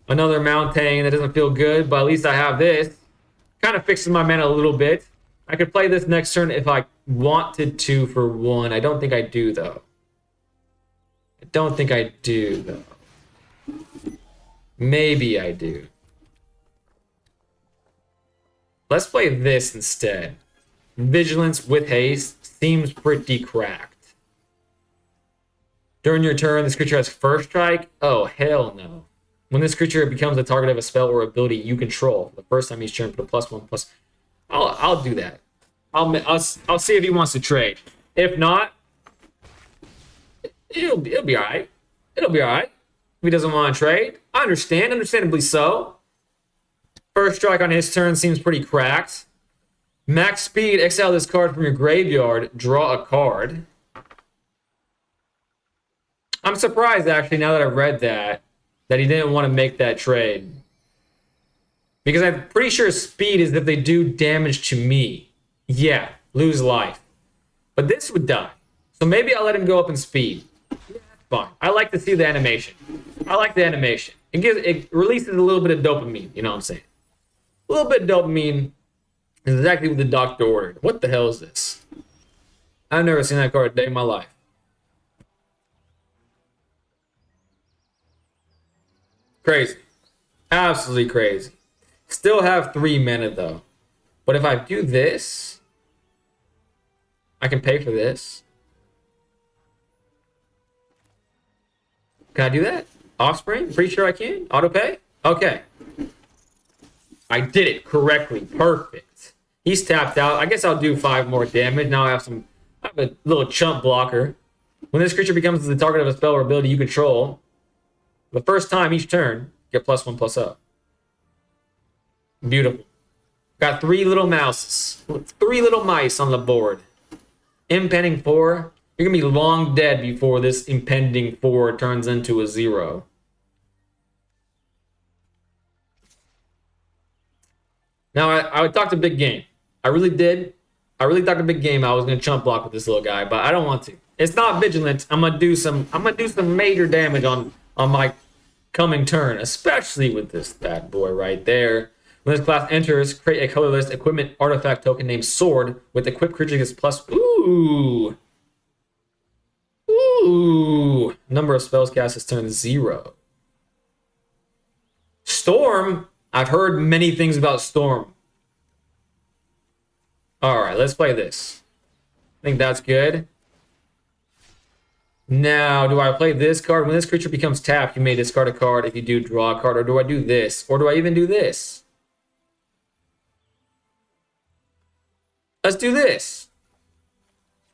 Speaker 1: Another mountain that doesn't feel good, but at least I have this. Kind of fixes my mana a little bit. I could play this next turn if I wanted to for 1. I don't think I do, though. Maybe I do. Let's play this instead. Vigilance with haste seems pretty cracked. During your turn, this creature has first strike? Oh, hell no. When this creature becomes the target of a spell or ability you control, the first time each turn, put a +1/+. I'll do that. I'll see if he wants to trade. If not, it'll be all right. It'll be all right. If he doesn't want to trade, I understand. Understandably so. First strike on his turn seems pretty cracked. Max speed, exile this card from your graveyard, draw a card. I'm surprised, actually, now that I've read that he didn't want to make that trade. Because I'm pretty sure speed is if they do damage to me. Yeah, lose life. But this would die. So maybe I'll let him go up in speed. Yeah, that's fine. I like to see the animation. I like the animation. It releases a little bit of dopamine, you know what I'm saying? A little bit of dopamine is exactly what the doctor ordered. What the hell is this? I've never seen that card a day in my life. Crazy. Absolutely crazy. Still have 3 mana though. But if I do this, I can pay for this. Can I do that? Offspring? Pretty sure I can. Auto pay? Okay. I did it correctly. Perfect. He's tapped out. I guess I'll do 5 more damage. Now I have a little chump blocker. When this creature becomes the target of a spell or ability you control, the first time each turn, get +1/+0. Beautiful. Got 3 little mouses. 3 little mice on the board. Impending 4. You're going to be long dead before this impending 4 turns into a 0. Now, I would talk to big game. I really did. I really thought the big game I was going to chump block with this little guy, but I don't want to. It's not vigilant. I'm going to do some major damage on my coming turn, especially with this bad boy right there. When this class enters, create a colorless equipment artifact token named Sword with equipped creature gets plus. Ooh. Number of spells cast is turned 0. Storm. I've heard many things about Storm. All right, let's play this. I think that's good. Now, do I play this card? When this creature becomes tapped, you may discard a card. If you do, draw a card. Or do I do this? Or do I even do this? Let's do this.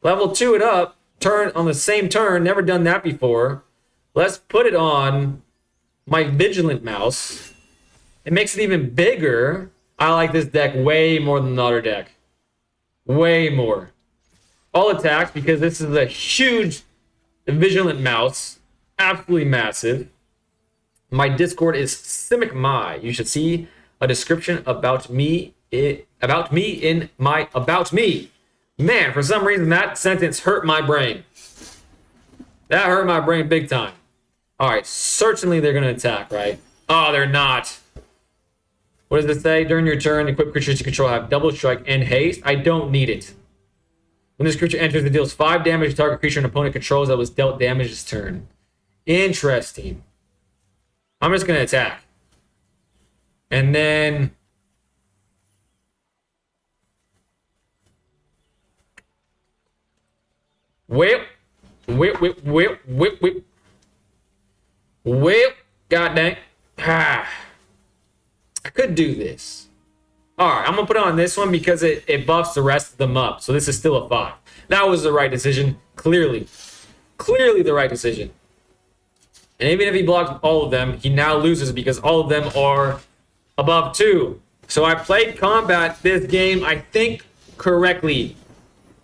Speaker 1: Level 2 it up. Turn on the same turn. Never done that before. Let's put it on my Vigilant Mouse. It makes it even bigger. I like this deck way more than the other deck. Way more. All attacks because this is a huge vigilant mouse. Absolutely massive. My Discord is Simic Mai. You should see a description about me in my About Me. Man, for some reason that sentence hurt my brain. That hurt my brain big time. All right, certainly they're going to attack, right? Oh, they're not. What does it say? During your turn, equipped creatures you control have double strike and haste. I don't need it. When this creature enters, it deals 5 damage to target creature an opponent controls that was dealt damage this turn. Interesting. I'm just going to attack. And then... Whip. God dang. I could do this. Alright, I'm going to put it on this one because it buffs the rest of them up. So this is still a 5. That was the right decision. Clearly. Clearly the right decision. And even if he blocks all of them, he now loses because all of them are above 2. So I played combat this game, I think, correctly.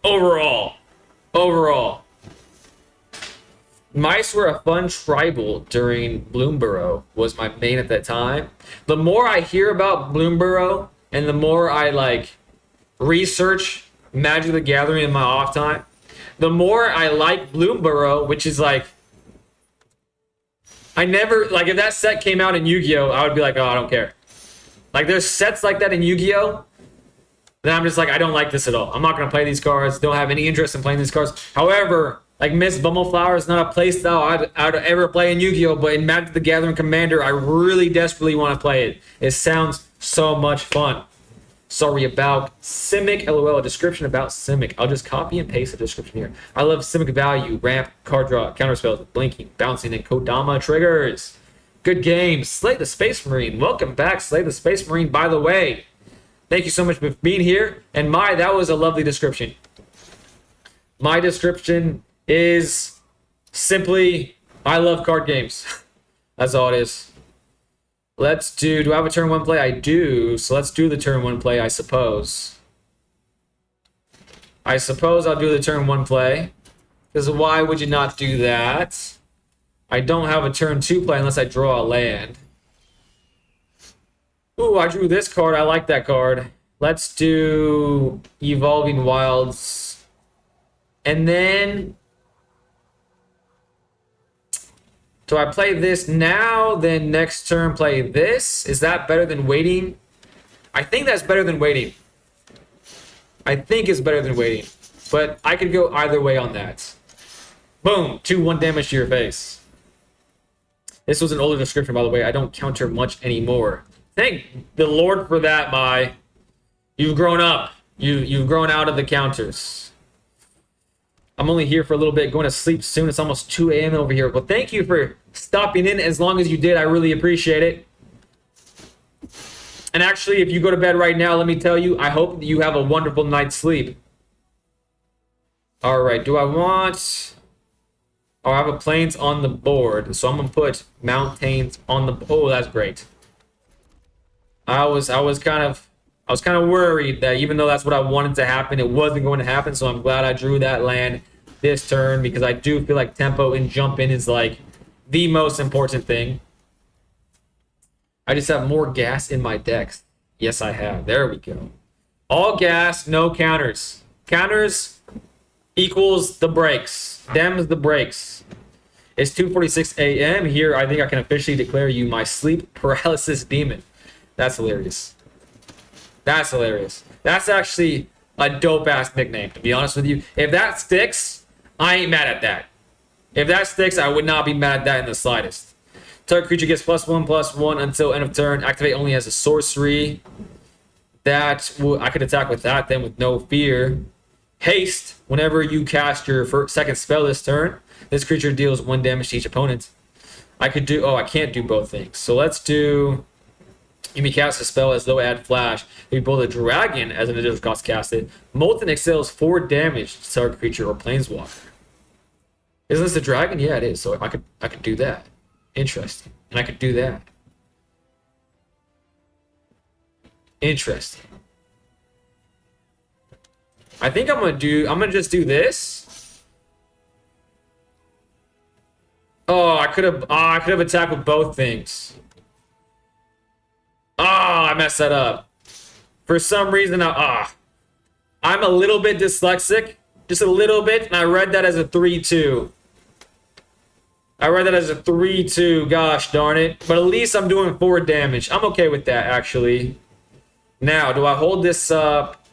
Speaker 1: Overall. Mice were a fun tribal during Bloomburrow, was my main at that time. The more I hear about Bloomburrow, and the more I, research Magic the Gathering in my off time, the more I like Bloomburrow, which is, I never, if that set came out in Yu-Gi-Oh!, I would be like, oh, I don't care. There's sets like that in Yu-Gi-Oh!, then I'm just I don't like this at all. I'm not going to play these cards. Don't have any interest in playing these cards. However, Miss Bumbleflower is not a playstyle I'd ever play in Yu-Gi-Oh! But in Magic the Gathering Commander, I really desperately want to play it. It sounds so much fun. Sorry about Simic. LOL, a description about Simic. I'll just copy and paste the description here. I love Simic value, ramp, card draw, counterspells, blinking, bouncing, and Kodama triggers. Good game. Slay the Space Marine. Welcome back, Slay the Space Marine, by the way. Thank you so much for being here. And that was a lovely description. My description is simply, I love card games. That's all it is. Do I have a turn 1 play? I do. So let's do the turn 1 play, I suppose. I'll do the turn 1 play. Because why would you not do that? I don't have a turn 2 play unless I draw a land. Ooh, I drew this card. I like that card. Let's do Evolving Wilds. And then... do I play this now, then next turn play this? Is that better than waiting? I think that's better than waiting. I think it's better than waiting. But I could go either way on that. Boom! 2-1 damage to your face. This was an older description, by the way. I don't counter much anymore. Thank the Lord for that, Mai. You've grown up. You've grown out of the counters. I'm only here for a little bit, going to sleep soon. It's almost 2 a.m. over here. Well, thank you for stopping in as long as you did. I really appreciate it. And actually, if you go to bed right now, let me tell you, I hope that you have a wonderful night's sleep. All right, do I want... oh, I have a plains on the board, so I'm going to put mountains on the... oh, that's great. I was kind of worried that even though that's what I wanted to happen, it wasn't going to happen. So I'm glad I drew that land this turn because I do feel like tempo and jump in is the most important thing. I just have more gas in my decks. Yes, I have. There we go. All gas, no counters. Counters equals the brakes. Them's the brakes. It's 2:46 a.m. here. I think I can officially declare you my sleep paralysis demon. That's hilarious. That's hilarious. That's actually a dope-ass nickname, to be honest with you. If that sticks, I ain't mad at that. If that sticks, I would not be mad at that in the slightest. Target creature gets +1/+1 until end of turn. Activate only as a sorcery. I could attack with that then with no fear. Haste. Whenever you cast your second spell this turn, this creature deals 1 damage to each opponent. I can't do both things. So let's do... you may cast a spell as though add flash. If you build a dragon as an additional cost casted, Molten excels 4 damage to target creature or planeswalker. Isn't this a dragon? Yeah, it is. So I could do that. Interesting. And I could do that. Interesting. I think I'm gonna just do this. Oh, I could have attacked with both things. Oh, I messed that up. For some reason, I'm a little bit dyslexic. Just a little bit, and I read that as a 3-2. I read that as a 3-2, gosh darn it. But at least I'm doing 4 damage. I'm okay with that, actually. Now, do I hold this up?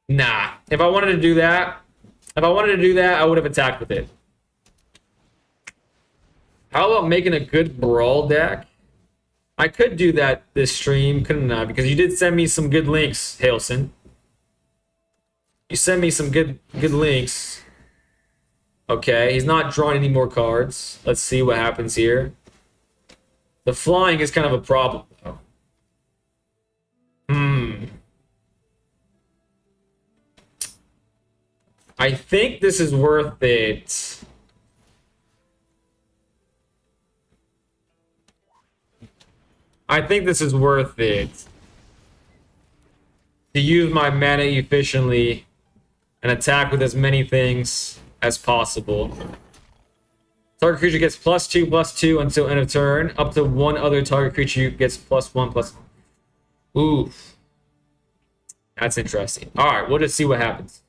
Speaker 1: Nah. If I wanted to do that, I would have attacked with it. How about making a good brawl deck? I could do that this stream, couldn't I? Because you did send me some good links, Hailson. You sent me some good links. Okay, he's not drawing any more cards. Let's see what happens here. The flying is kind of a problem, though. I think this is worth it. I think this is worth it. To use my mana efficiently and attack with as many things as possible. Target creature gets +2/+2 until end of turn. Up to one other target creature gets +1/+. Oof. That's interesting. Alright, we'll just see what happens.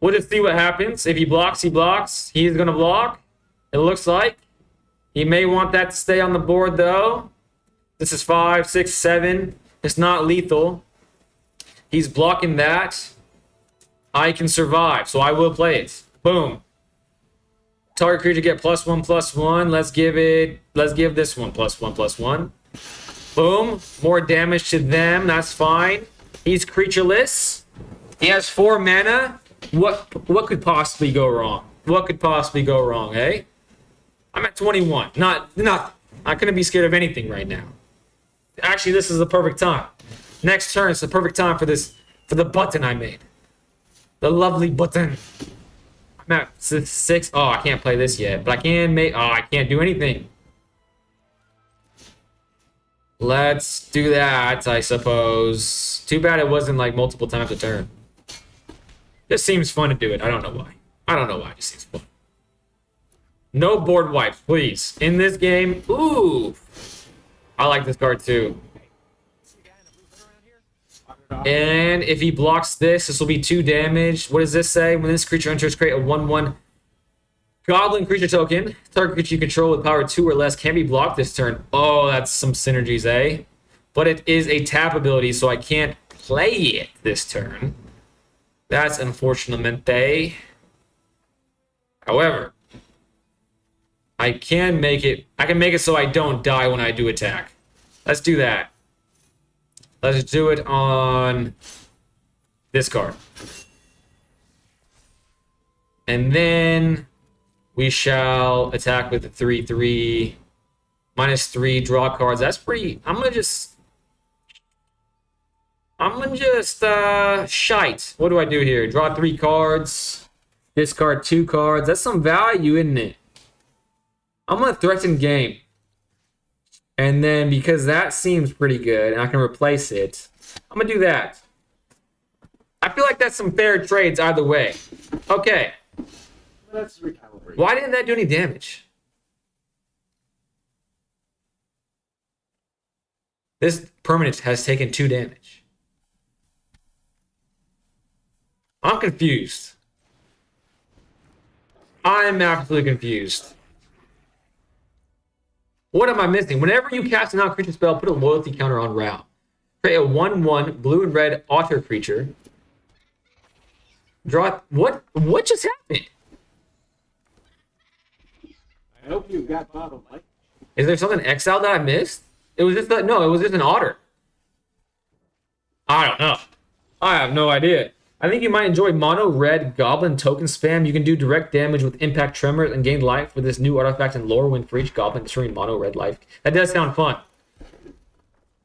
Speaker 1: If he blocks, he blocks. He's gonna block. It looks like. He may want that to stay on the board though. This is 5, 6, 7. It's not lethal. He's blocking that. I can survive, so I will play it. Boom. Target creature get +1/+1. Let's give this one +1/+1. Boom. More damage to them. That's fine. He's creatureless. He has 4 mana. What could possibly go wrong? What could possibly go wrong, eh? I'm at 21. Not gonna be scared of anything right now. Actually, this is the perfect time. Next turn, it's the perfect time for the button I made. The lovely button. I'm at 6. Oh, I can't play this yet, but I can make. Oh, I can't do anything. Let's do that, I suppose. Too bad it wasn't like multiple times a turn. Just seems fun to do it. I don't know why. It just seems fun. No board wipes, please. In this game, ooh. I like this card too. And if he blocks this will be 2 damage. What does this say? When this creature enters, create a 1/1 goblin creature token. Target creature you control with power 2 or less can be blocked this turn. Oh, that's some synergies, eh? But it is a tap ability, so I can't play it this turn. That's unfortunate. However, I can make it so I don't die when I do attack. Let's do that. Let's do it on this card. And then we shall attack with the 3/3. -3, draw cards. That's pretty. I'm gonna just shite. What do I do here? Draw 3 cards. Discard 2 cards. That's some value, isn't it? I'm gonna threaten game. And then because that seems pretty good and I can replace it, I'm gonna do that. I feel like that's some fair trades either way. Okay.
Speaker 2: Let's recalibrate.
Speaker 1: Why didn't that do any damage? This permanent has taken 2 damage. I'm confused. I'm absolutely confused. What am I missing? Whenever you cast a non-creature spell, put a loyalty counter on Rao. Create a 1/1 blue and red otter creature. Draw. What just happened?
Speaker 2: I hope you got bottled, Mike.
Speaker 1: Is there something exiled that I missed? It was just it was just an otter. I don't know. I have no idea. I think you might enjoy mono red goblin token spam. You can do direct damage with impact tremors and gain life with this new artifact and lore when for each goblin destroying mono red life. That does sound fun.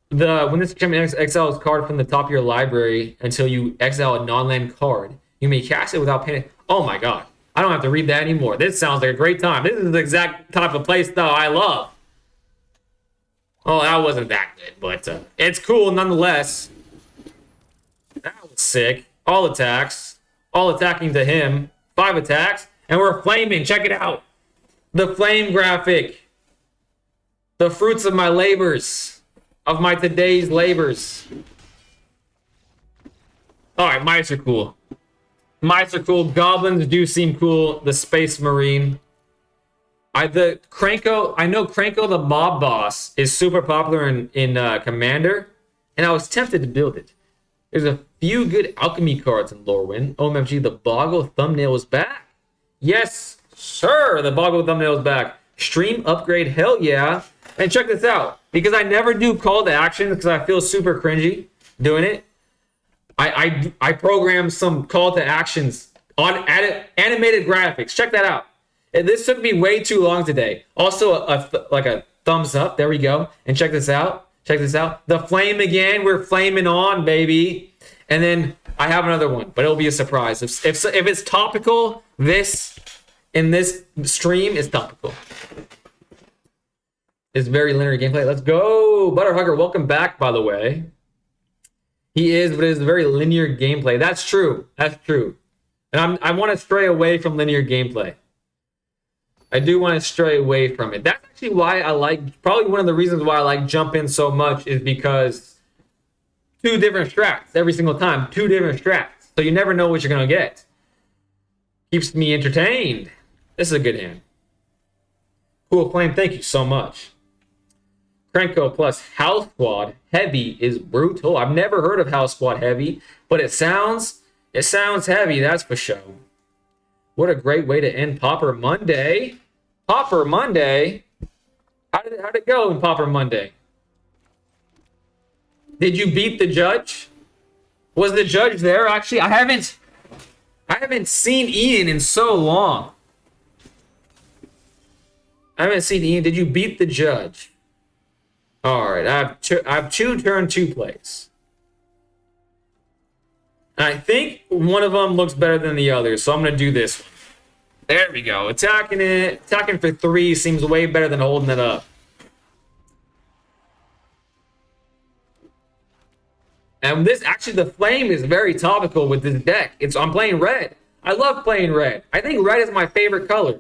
Speaker 1: When this champion exiles a card from the top of your library until you exile a non-land card, you may cast it without paying. Oh my god. I don't have to read that anymore. This sounds like a great time. This is the exact type of play style I love. Oh, that wasn't that good, but it's cool nonetheless. That was sick. All attacks. All attacking to him. 5 attacks. And we're flaming. Check it out. The flame graphic. The fruits of my labors. Of my today's labors. Alright, mice are cool. Mice are cool. Goblins do seem cool. The Space Marine. I know Kranko the mob boss is super popular in Commander, and I was tempted to build it. There's a few good alchemy cards in Lorwyn. OMG, the Boggle thumbnail is back. Yes, sir, the Boggle thumbnail is back. Stream upgrade, hell yeah. And check this out, because I never do call to action because I feel super cringy doing it. I program some call to actions on animated graphics. Check that out. And this took me way too long today. Also, like a thumbs up. There we go. And check this out. Check this out. The flame again. We're flaming on, baby. And then I have another one, but it'll be a surprise. If it's topical, in this stream is topical. It's very linear gameplay. Let's go, Butterhugger. Welcome back, by the way. He is, but it is a very linear gameplay. That's true. That's true. And I want to stray away from linear gameplay. I do want to stray away from it. That's actually why I like, probably one of the reasons why I like Jump In so much is because 2 different strats every single time. 2 different strats. So you never know what you're going to get. Keeps me entertained. This is a good hand. Cool Flame, thank you so much. Krenko plus House Squad Heavy is brutal. I've never heard of House Squad Heavy, but it sounds heavy, that's for sure. What a great way to end Popper Monday. Popper Monday? How'd it go in Popper Monday? Did you beat the judge? Was the judge there? Actually, I haven't seen Ian in so long. I haven't seen Ian. Did you beat the judge? All right, I have 2 turn 2 plays. And I think one of them looks better than the other, so I'm going to do this one. There we go. Attacking it. Attacking for 3 seems way better than holding it up. And this, actually, the flame is very topical with this deck. I'm playing red. I love playing red. I think red is my favorite color.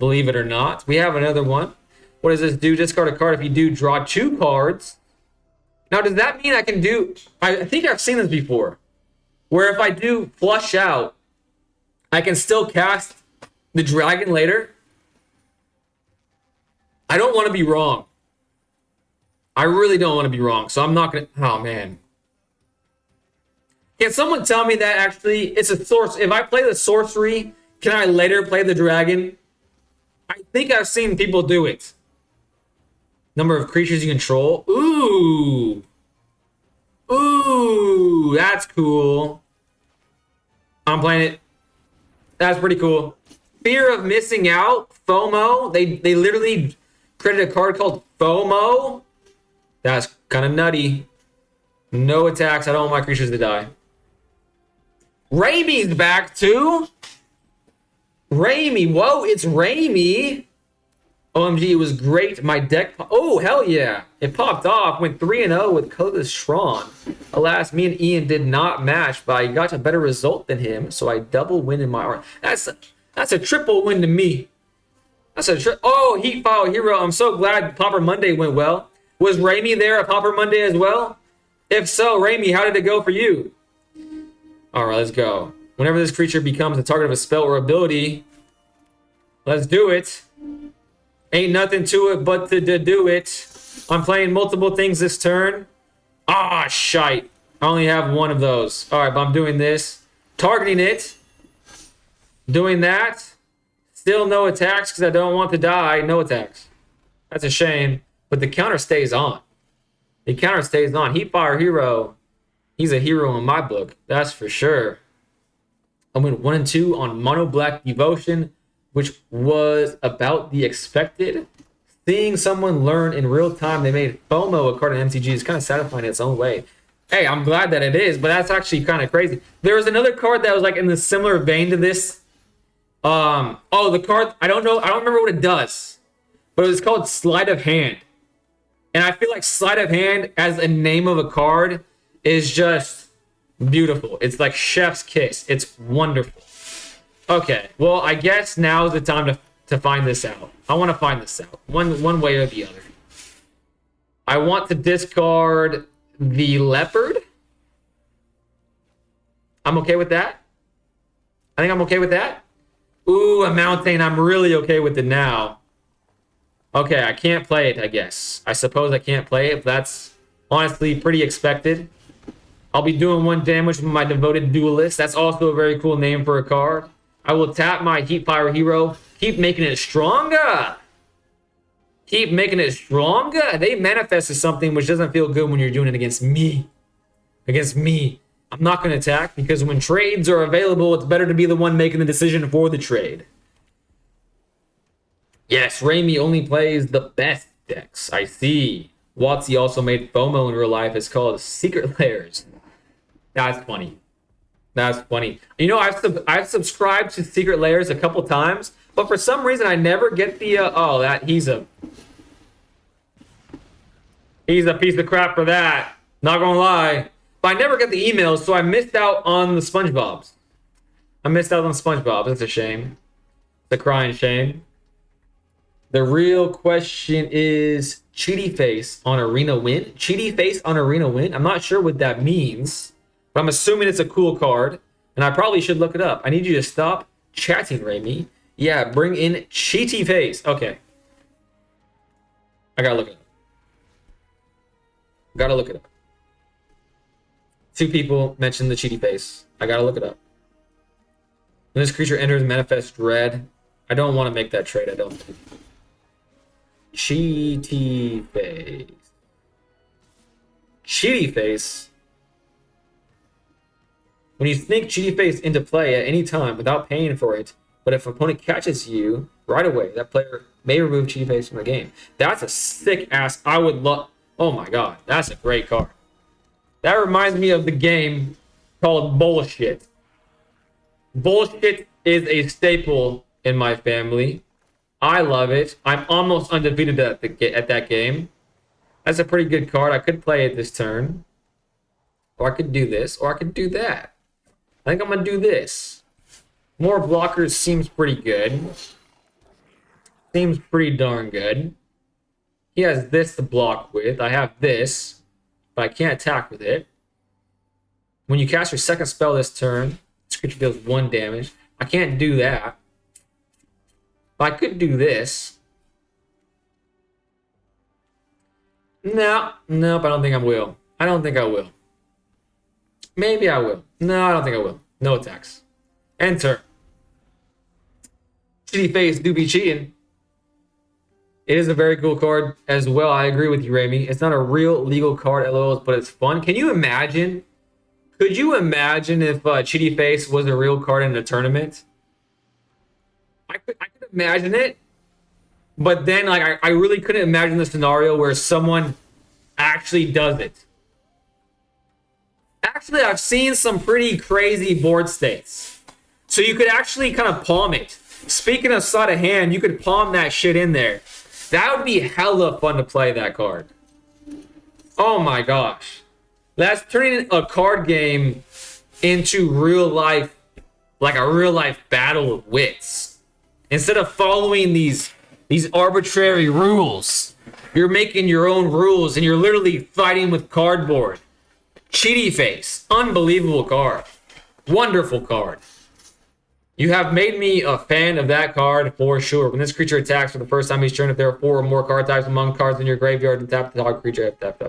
Speaker 1: Believe it or not. We have another one. What does this do? Discard a card. If you do, draw 2 cards. Now, does that mean I can do... I think I've seen this before. Where if I do flush out, I can still cast the dragon later. I don't want to be wrong. I really don't want to be wrong. So I'm not going to... Oh, man. Can someone tell me that actually it's a source? If I play the sorcery, can I later play the dragon? I think I've seen people do it. Number of creatures you control. Ooh. Ooh, that's cool. I'm playing it. That's pretty cool. Fear of missing out. FOMO. They literally created a card called FOMO. That's kind of nutty. No attacks. I don't want my creatures to die. Raimi's back too. Raimi. Whoa, it's Raimi. OMG, it was great. My deck... Oh, hell yeah. It popped off. Went 3-0 with Koda's Shron. Alas, me and Ian did not match, but I got a better result than him, so I double win in my art. That's a triple win to me. That's a Oh, Heat File Hero. I'm so glad Popper Monday went well. Was Raimi there at Popper Monday as well? If so, Raimi, how did it go for you? All right, let's go. Whenever this creature becomes the target of a spell or ability, let's do it. Ain't nothing to it but to do it. I'm playing multiple things this turn. Ah, shite. I only have one of those. All right, but I'm doing this. Targeting it. Doing that. Still no attacks because I don't want to die. No attacks. That's a shame. But the counter stays on. The counter stays on. Heat Fire Hero. He's a hero in my book. That's for sure. I went 1 and 2 on Mono Black Devotion, which was about the expected. Seeing someone learn in real time they made FOMO a card in MTG is kind of satisfying in its own way. Hey, I'm glad that it is, but that's actually kind of crazy. There was another card that was like in the similar vein to this. The card, I don't know, I don't remember what it does, but it was called Sleight of Hand. And I feel like sleight of hand as a name of a card is just beautiful. It's like chef's kiss. It's wonderful. Okay, well, I guess now is the time to find this out. I want to find this out one way or the other. I want to discard the leopard. I'm okay with that. I think I'm okay with that. Ooh, a mountain. I'm really okay with it now. Okay, I can't play it, I guess. I suppose I can't play it, but that's honestly pretty expected. I'll be doing 1 damage with my devoted duelist. That's also a very cool name for a card. I will tap my Heat Fire Hero. Keep making it stronger. Keep making it stronger. They manifested something which doesn't feel good when you're doing it against me. Against me. I'm not going to attack because when trades are available, it's better to be the one making the decision for the trade. Yes, Raimi only plays the best decks. I see. Watsy also made FOMO in real life. It's called Secret Lairs. That's funny. That's funny. You know, I've subscribed to Secret Lairs a couple times, but for some reason I never get the he's a piece of crap for that. Not gonna lie. But I never get the emails, so I missed out on the SpongeBob's. I missed out on SpongeBob. That's a shame. It's a crying shame. The real question is Cheaty Face on Arena Win. Cheaty Face on Arena Win? I'm not sure what that means, but I'm assuming it's a cool card, and I probably should look it up. I need you to stop chatting, Raimi. Yeah, bring in Cheaty Face. Okay. I gotta look it up. Gotta look it up. 2 people mentioned the Cheaty Face. I gotta look it up. When this creature enters Manifest Dread, I don't want to make that trade, I don't think. Cheaty Face. Cheaty Face? When you sneak Cheaty Face into play at any time without paying for it, but if an opponent catches you right away, that player may remove Cheaty Face from the game. That's a sick ass. I would love. Oh my god, that's a great card. That reminds me of the game called Bullshit. Bullshit is a staple in my family. I love it. I'm almost undefeated at that game. That's a pretty good card. I could play it this turn. Or I could do this. Or I could do that. I think I'm going to do this. More blockers seems pretty good. Seems pretty darn good. He has this to block with. I have this. But I can't attack with it. When you cast your second spell this turn, this creature deals 1 damage. I can't do that. But I could do this. No, nope, I don't think I will. I don't think I will. Maybe I will. No, I don't think I will. No attacks. Enter. Cheaty Face do be cheating. It is a very cool card as well. I agree with you, Raimi. It's not a real legal card, LOLs, but it's fun. Can you imagine? Could you imagine if Cheaty Face was a real card in a tournament? I could imagine it, but then like I really couldn't imagine the scenario where someone actually does it. Actually, I've seen some pretty crazy board states. So you could actually kind of palm it. Speaking of sleight of hand, you could palm that shit in there. That would be hella fun to play that card. Oh my gosh. That's turning a card game into real life, like a real life battle of wits. Instead of following these arbitrary rules, you're making your own rules and you're literally fighting with cardboard. Cheaty Face. Unbelievable card. Wonderful card. You have made me a fan of that card for sure. When this creature attacks for the first time each turn, if there are 4 or more card types among cards in your graveyard, and tap the target creature. Tap.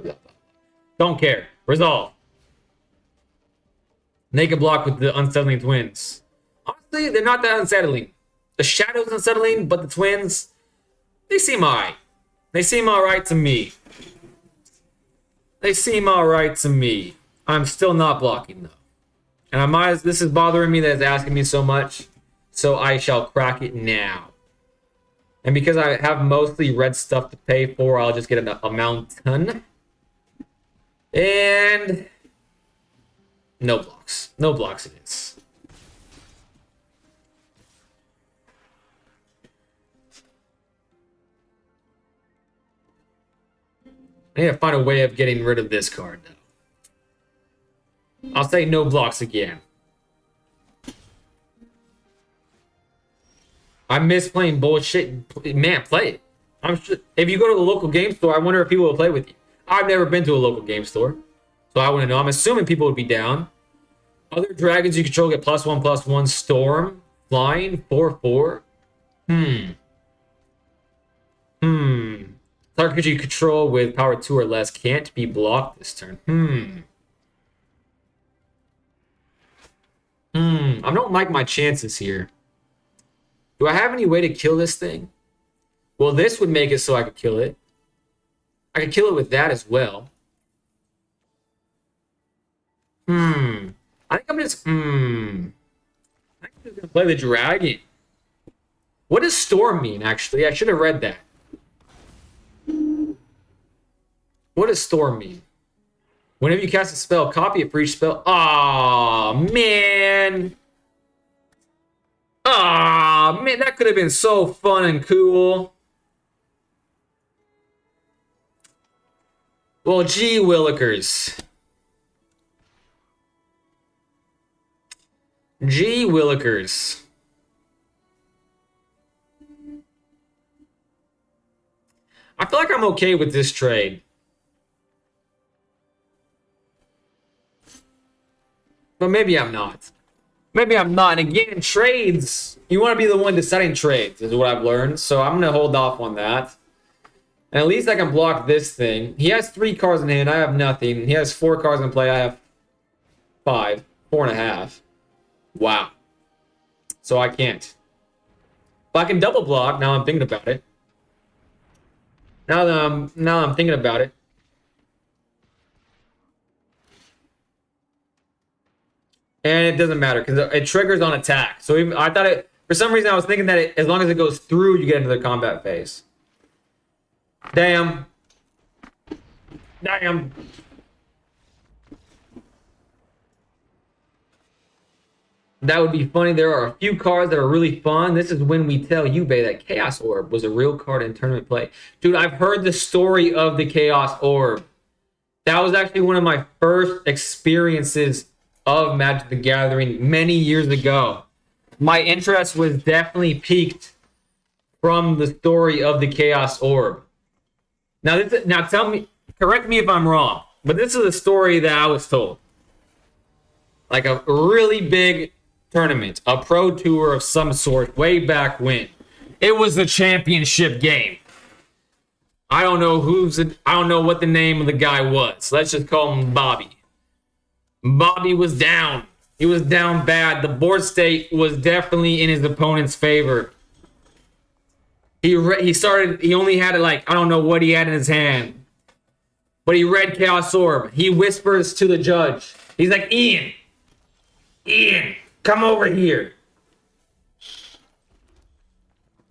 Speaker 1: Don't care. Resolve. Naked block with the Unsettling Twins. Honestly, they're not that unsettling. The Shadow's unsettling, but the Twins, they seem alright. They seem alright to me. They seem alright to me. I'm still not blocking though. And this is bothering me that it's asking me so much. So I shall crack it now. And because I have mostly red stuff to pay for, I'll just get a mountain. And no blocks. No blocks it is. I need to find a way of getting rid of this card now. I'll say no blocks again. I miss playing bullshit. Man, play it. I'm sure, if you go to the local game store, I wonder if people will play with you. I've never been to a local game store, so I wouldn't know. I'm assuming people would be down. Other dragons you control get +1/+1. Storm, flying, 4/4. Target you control with power 2 or less can't be blocked this turn. I don't like my chances here. Do I have any way to kill this thing? Well, this would make it so I could kill it. I could kill it with that as well. I think I'm just gonna play the dragon. What does storm mean, actually? I should have read that. What does storm mean? Whenever you cast a spell, copy it for each spell. Aw, man. Aw, man, that could have been so fun and cool. Well, gee willikers. Gee willikers. I feel like I'm okay with this trade. But maybe I'm not. Maybe I'm not. And again, trades, you want to be the one deciding trades, is what I've learned. So I'm going to hold off on that. And at least I can block this thing. He has 3 cards in hand. I have nothing. He has 4 cards in play. I have 5. 4.5. Wow. So I can't. But I can double block. Now I'm thinking about it. Now I'm thinking about it. And it doesn't matter because it triggers on attack. So even, I thought it, for some reason I was thinking that as long as it goes through, you get into the combat phase. Damn. Damn. That would be funny. There are a few cards that are really fun. This is when we tell you, Bay, that Chaos Orb was a real card in tournament play. Dude, I've heard the story of the Chaos Orb. That was actually one of my first experiences of Magic the Gathering many years ago. My interest was definitely piqued from the story of the Chaos Orb. Now tell me, correct me if I'm wrong, but this is a story that I was told. Like a really big tournament, a pro tour of some sort, way back when. It was a championship game. I don't know what the name of the guy was. Let's just call him Bobby. Bobby was down. He was down bad. The board state was definitely in his opponent's favor. He only had like, I don't know what he had in his hand. But he read Chaos Orb. He whispers to the judge. He's like, Ian, come over here.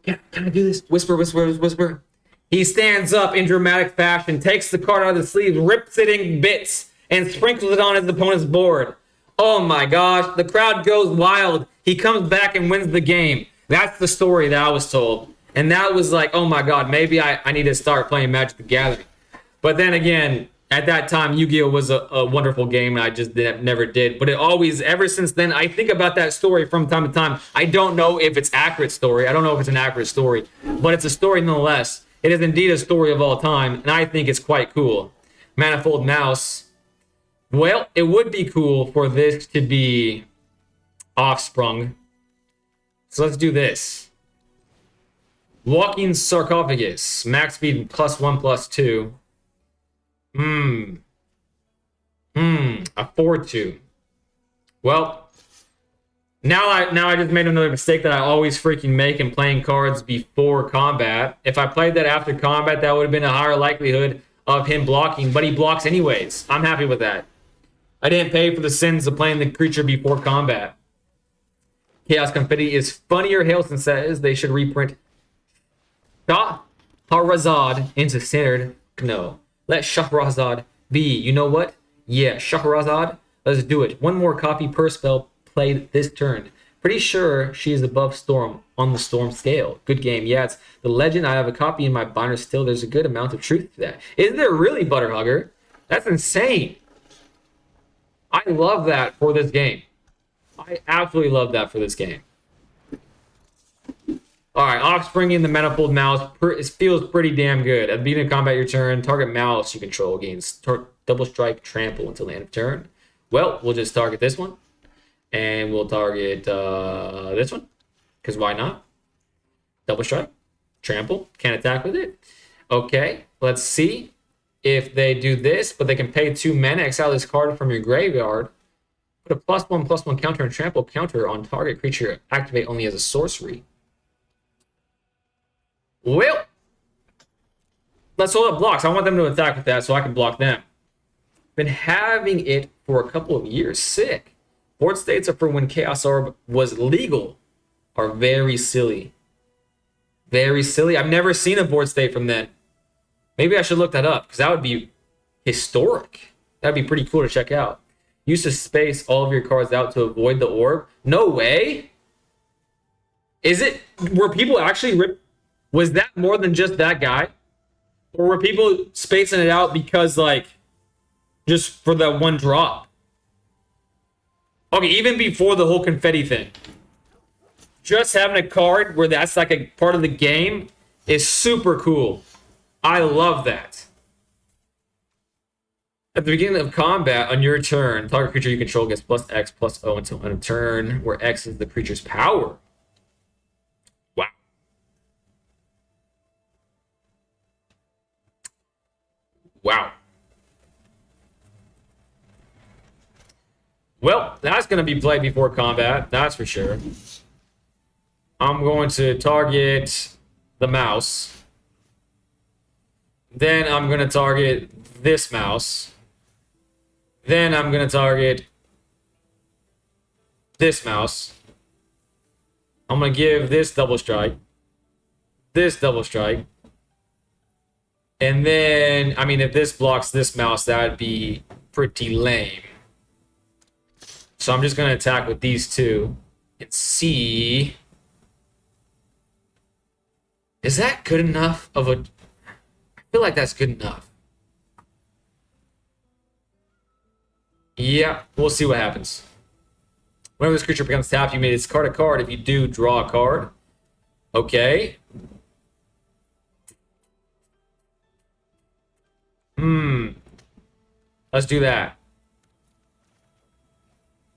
Speaker 1: Can I do this? Whisper, whisper, whisper. He stands up in dramatic fashion, takes the card out of the sleeve, rips it in bits, and sprinkles it on his opponent's board. Oh my gosh, the crowd goes wild. He comes back and wins the game. That's the story that I was told. And that was like, oh my god, maybe I need to start playing Magic the Gathering. But then again, at that time, Yu-Gi-Oh! Was a wonderful game, and I just never did. But it always, ever since then, I think about that story from time to time. I don't know if it's accurate story. I don't know if it's an accurate story. But it's a story nonetheless. It is indeed a story of all time, and I think it's quite cool. Manifold Mouse. Well, it would be cool for this to be Offsprung. So let's do this. Walking Sarcophagus. Max speed +1/+2. A 4/2. Well, now I just made another mistake that I always freaking make in playing cards before combat. If I played that after combat, that would have been a higher likelihood of him blocking, but he blocks anyways. I'm happy with that. I didn't pay for the sins of playing the creature before combat. Chaos Confetti is funnier. Hailson says they should reprint Shahrazad into standard. No. Let Shahrazad be. You know what? Yeah, Shahrazad. Let's do it. One more copy per spell played this turn. Pretty sure she is above Storm on the Storm scale. Good game. Yeah, it's the legend. I have a copy in my binder still. There's a good amount of truth to that. Is there really, Butterhugger? That's insane. I love that for this game. I absolutely love that for this game. All right, Offspring in the Manifold Mouse. It feels pretty damn good. At the beginning of combat, your turn. Target mouse you control gains double strike, trample until the end of turn. Well, we'll just target this one. And we'll target this one. Because why not? Double strike, trample, can't attack with it. Okay, let's see if they do this, but they can pay 2 mana, exile this card from your graveyard. Put a +1/+1 counter and trample counter on target creature. Activate only as a sorcery. Well, let's hold up blocks. I want them to attack with that so I can block them. Been having it for a couple of years. Sick. Board states are for when Chaos Orb was legal are very silly. Very silly. I've never seen a board state from then. Maybe I should look that up because that would be historic. That'd be pretty cool to check out. Use to space all of your cards out to avoid the orb. No way. Is it? Were people actually rip? Was that more than just that guy? Or were people spacing it out because, like, just for that one drop? Okay, even before the whole confetti thing. Just having a card where that's like a part of the game is super cool. I love that. At the beginning of combat, on your turn, target creature you control gets +X/+O until end of turn, where X is the creature's power. Wow. Wow. Well, that's going to be played before combat, that's for sure. I'm going to target the mouse. Then I'm going to target this mouse. Then I'm going to target this mouse. I'm going to give this double strike. This double strike. And then, I mean, if this blocks this mouse, that would be pretty lame. So I'm just going to attack with these two and see. Is that good enough of a... I feel like that's good enough. Yeah, we'll see what happens. Whenever this creature becomes tapped, you may discard a card. If you do, draw a card. Okay. Let's do that.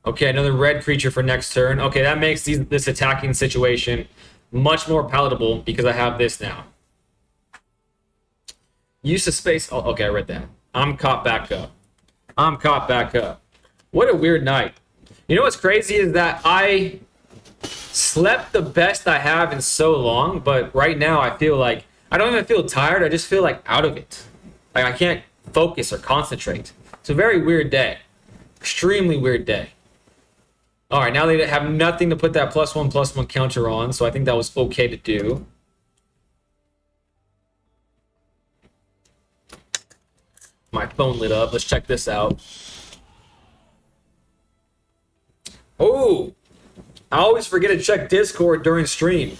Speaker 1: Okay, another red creature for next turn. Okay, that makes this attacking situation much more palatable because I have this now. Use of space. Oh, okay, I read that. I'm caught back up. I'm caught back up. What a weird night. You know what's crazy is that I slept the best I have in so long, but right now I feel like I don't even feel tired. I just feel like out of it. Like I can't focus or concentrate. It's a very weird day. Extremely weird day. All right, now they have nothing to put that +1/+1 counter on, so I think that was okay to do. My phone lit up. Let's check this out. Oh, I always forget to check Discord during stream.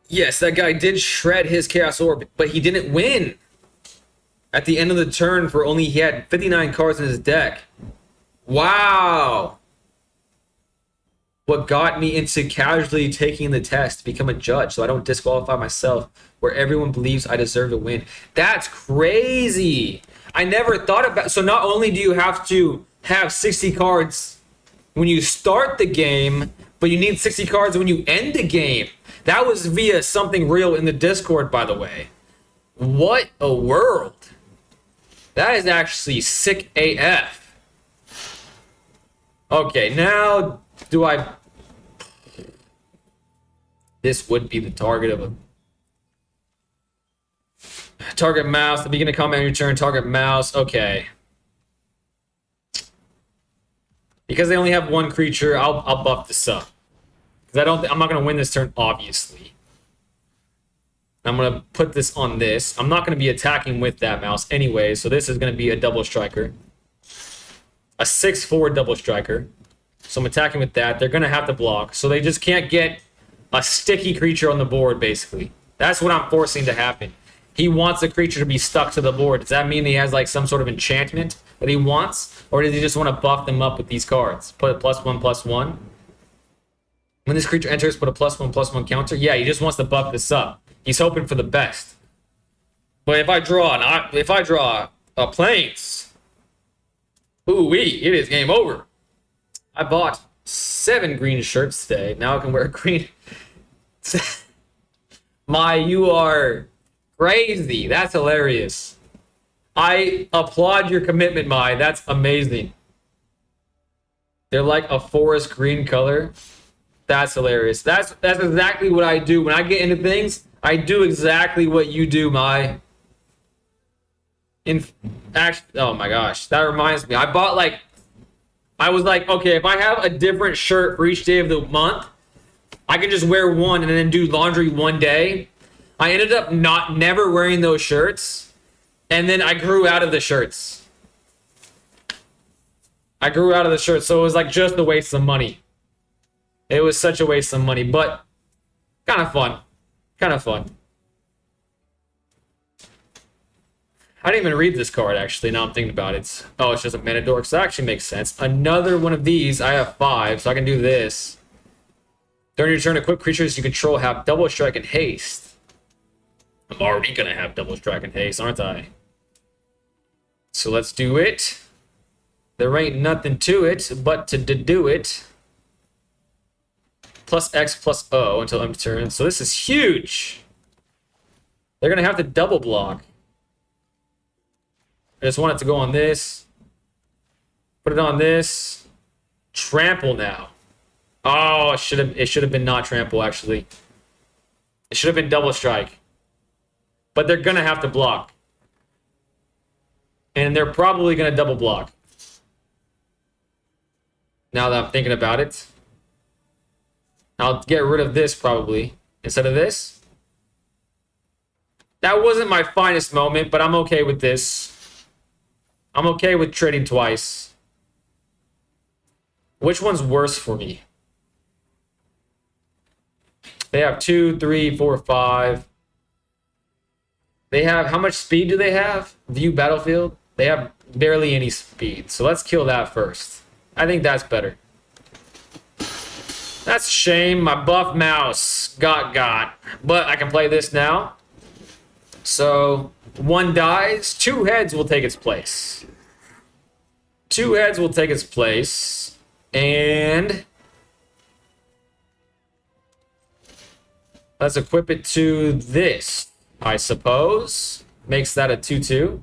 Speaker 1: Yes, that guy did shred his Chaos Orb, but he didn't win. At the end of the turn, he had 59 cards in his deck. Wow. What got me into casually taking the test to become a judge so I don't disqualify myself where everyone believes I deserve to win. That's crazy. I never thought about... So not only do you have to have 60 cards when you start the game, but you need 60 cards when you end the game. That was via something real in the Discord, by the way. What a world. That is actually sick AF. Okay, now do I... This would be the target of a... Target mouse. The beginning of combat on your turn. Target mouse. Okay. Because they only have one creature, I'll buff this up. Because I'm not going to win this turn, obviously. I'm going to put this on this. I'm not going to be attacking with that mouse anyway, so this is going to be a double striker. a 6/4 double striker. So I'm attacking with that. They're going to have to block. So they just can't get a sticky creature on the board, basically. That's what I'm forcing to happen. He wants a creature to be stuck to the board. Does that mean he has like some sort of enchantment that he wants? Or does he just want to buff them up with these cards? Put a +1/+1. When this creature enters, put a +1/+1 counter. Yeah, he just wants to buff this up. He's hoping for the best. But if I draw a Plains, ooh-wee, it is game over. I bought 7 green shirts today. Now I can wear green. You are crazy. That's hilarious. I applaud your commitment, That's amazing. They're like a forest green color. That's hilarious. That's exactly what I do. When I get into things, I do exactly what you do, oh my gosh. That reminds me. I was like, okay, if I have a different shirt for each day of the month, I can just wear one and then do laundry one day. I ended up never wearing those shirts, and then I grew out of the shirts. So it was like just a waste of money. It was such a waste of money, but kind of fun. I didn't even read this card, actually. Now I'm thinking about it. Oh, it's just a mana dork. So that actually makes sense. Another one of these. I have 5, so I can do this. During your turn, equipped creatures you control have double strike and haste. I'm already going to have double strike and haste, aren't I? So let's do it. There ain't nothing to it but to do it. +X+O until end turn. So this is huge. They're going to have to double block. I just want it to go on this. Put it on this. Trample now. Oh, it should have been not trample, actually. It should have been double strike. But they're going to have to block. And they're probably going to double block. Now that I'm thinking about it. I'll get rid of this probably instead of this. That wasn't my finest moment, but I'm okay with this. I'm okay with trading twice. Which one's worse for me? They have 2, 3, 4, 5. They have, how much speed do they have? View battlefield? They have barely any speed. So let's kill that first. I think that's better. That's a shame. My buff mouse got. But I can play this now. So 1 dies. 2 heads will take its place. 2 heads will take its place. And let's equip it to this, I suppose. Makes that a 2/2.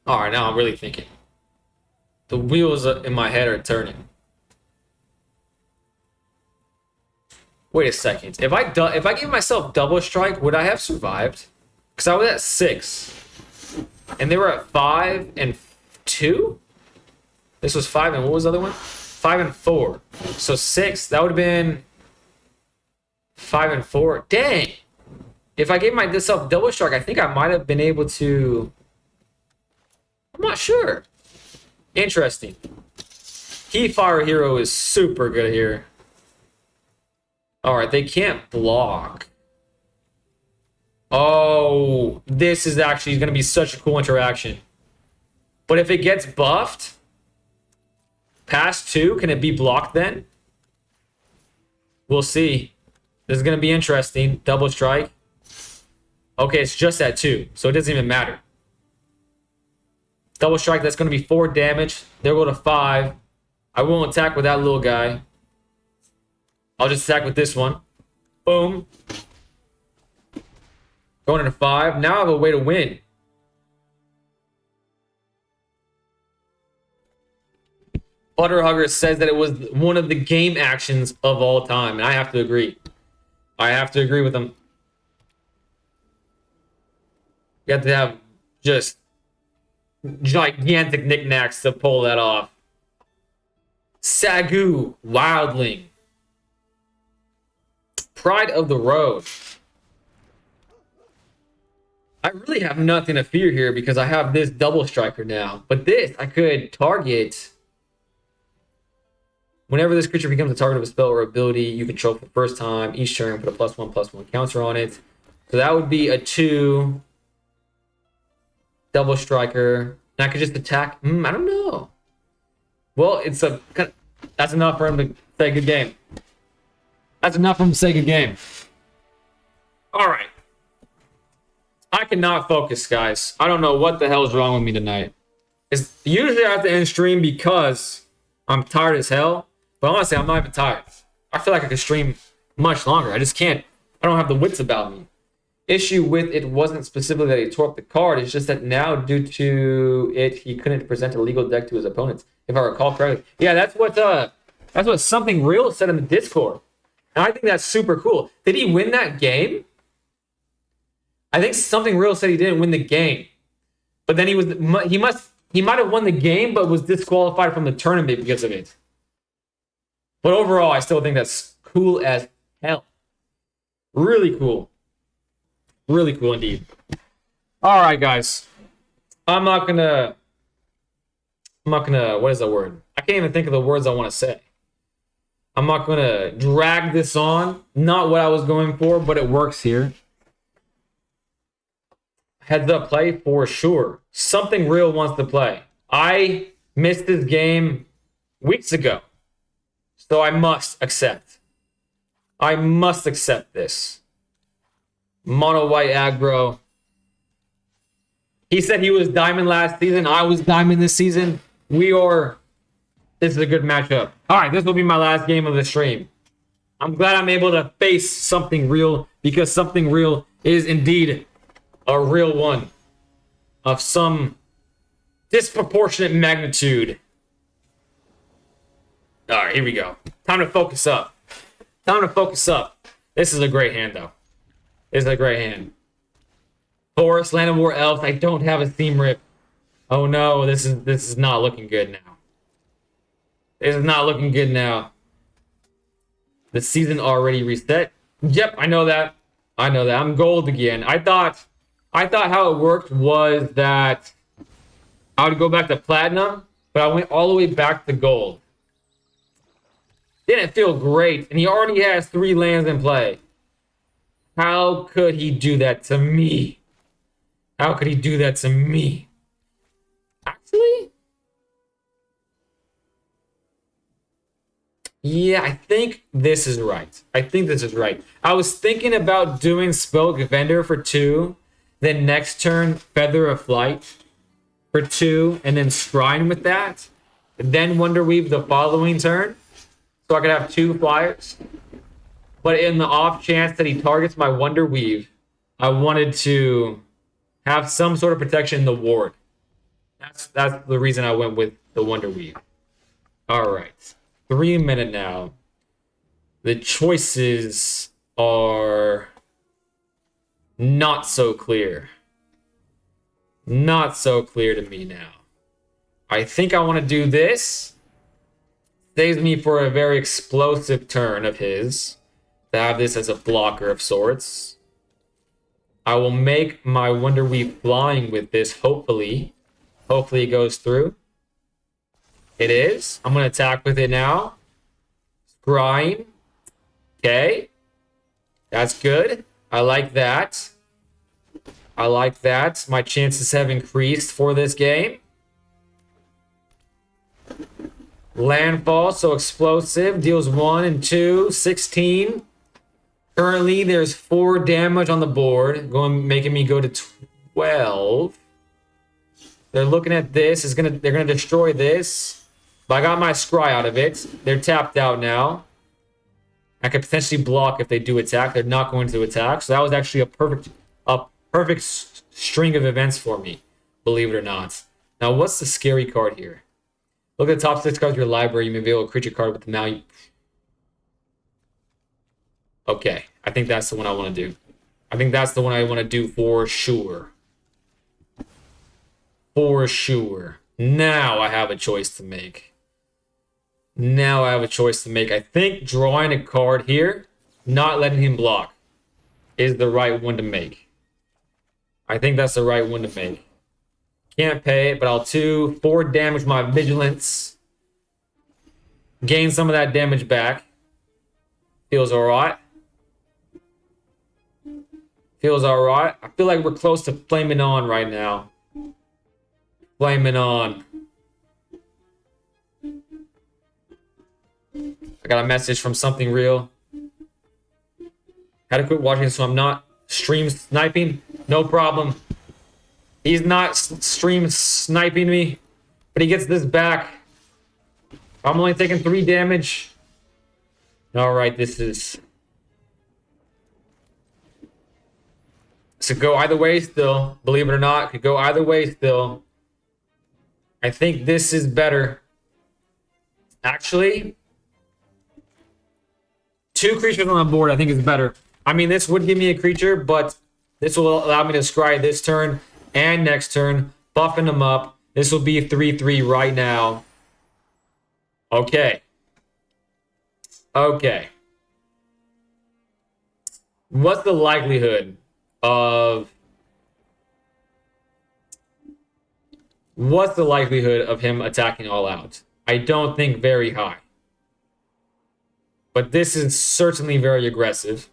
Speaker 1: All right, now I'm really thinking. The wheels in my head are turning. Wait a second. If I give myself double strike, would I have survived? Because I was at 6. And they were at 5 and 2? This was 5 and what was the other one? 5 and 4. So 6, that would have been 5 and 4. Dang! If I gave myself double strike, I think I might have been able to... I'm not sure. Interesting. Key Fire Hero is super good here. Alright, they can't block. Oh, this is actually going to be such a cool interaction. But if it gets buffed, past 2, can it be blocked then? We'll see. This is going to be interesting. Double strike. Okay, it's just at 2, so it doesn't even matter. Double strike, that's going to be 4 damage. They'll go to 5. I won't attack with that little guy. I'll just attack with this one. Boom. Going into 5. Now I have a way to win. Butterhugger says that it was one of the game actions of all time, and I have to agree. I have to agree with him. You have to have just gigantic knickknacks to pull that off. Sagu, Wildling. Pride of the Road. I really have nothing to fear here because I have this double striker now. But this, I could target. Whenever this creature becomes a target of a spell or ability you control for the first time, each turn put a +1/+1 counter on it. So that would be a 2 double striker. And I could just attack. I don't know. Well, it's a that's enough for him to say good game. That's enough for him to say good game. All right. I cannot focus, guys. I don't know what the hell is wrong with me tonight. It's usually I have to end stream because I'm tired as hell. But honestly, I'm not even tired. I feel like I could stream much longer. I just can't. I don't have the wits about me. Issue with it wasn't specifically that he tore up the card. It's just that now, due to it, he couldn't present a legal deck to his opponents, if I recall correctly. Yeah, that's what Something Real said in the Discord. And I think that's super cool. Did he win that game? I think Something Real said he didn't win the game. But then he might have won the game, but was disqualified from the tournament because of it. But overall, I still think that's cool as hell. Really cool. Really cool indeed. All right, guys. I'm not gonna, what is the word? I can't even think of the words I want to say. I'm not gonna drag this on. Not what I was going for, but it works here. Heads up play for sure. Something Real wants to play. I missed this game weeks ago. So I must accept. I must accept this. Mono white aggro. He said he was diamond last season. I was diamond this season. This is a good matchup. All right, this will be my last game of the stream. I'm glad I'm able to face Something Real because Something Real is indeed a real one of some disproportionate magnitude. All right, here we go. Time to focus up. Time to focus up. This is a great hand, though. This is a great hand. Forest, Land of War, Elves. I don't have a theme rip. Oh no, this is not looking good now. This is not looking good now. The season already reset. Yep, I know that. I know that. I'm gold again. I thought how it worked was that I would go back to platinum, but I went all the way back to gold. Didn't feel great, and he already has 3 lands in play. How could he do that to me? How could he do that to me? Actually? Yeah, I think this is right. I was thinking about doing Spoke Vendor for 2, then next turn, Feather of Flight for 2, and then Scrying with that. Then Wonderweave the following turn. So I could have 2 flyers. But in the off chance that he targets my Wonderweave, I wanted to have some sort of protection in the ward. That's the reason I went with the Wonderweave. All right. 3 minute now. The choices are not so clear. Not so clear to me now. I think I want to do this. Saves me for a very explosive turn of his to have this as a blocker of sorts. I will make my Wonderweave flying with this, hopefully. Hopefully it goes through. It is. I'm going to attack with it now. Scrying. Okay. That's good. I like that. I like that. My chances have increased for this game. Landfall, so explosive. Deals 1 and 2, 16. Currently, there's 4 damage on the board, making me go to 12. They're looking at this. They're gonna destroy this. But I got my scry out of it. They're tapped out now. I could potentially block if they do attack. They're not going to attack. So that was actually a perfect string of events for me, believe it or not. Now, what's the scary card here? Look at the top 6 cards of your library. You may reveal a creature card with the value. Okay, I think that's the one I want to do. I think that's the one I want to do for sure. For sure. Now I have a choice to make. I think drawing a card here, not letting him block, is the right one to make. I think that's the right one to make. Can't pay it, but I'll 4 damage my vigilance. Gain some of that damage back. Feels alright. Feels alright. I feel like we're close to flaming on right now. Flaming on. I got a message from something real. Had to quit watching so I'm not stream sniping. No problem. He's not stream sniping me, but he gets this back. I'm only taking 3 damage. All right, this could go either way still. Believe it or not, could go either way still. I think this is better. Actually, 2 creatures on the board I think is better. I mean, this would give me a creature, but this will allow me to scry this turn and next turn, buffing them up. This will be 3/3 right now. Okay. Okay. What's the likelihood of him attacking all out? I don't think very high. But this is certainly very aggressive.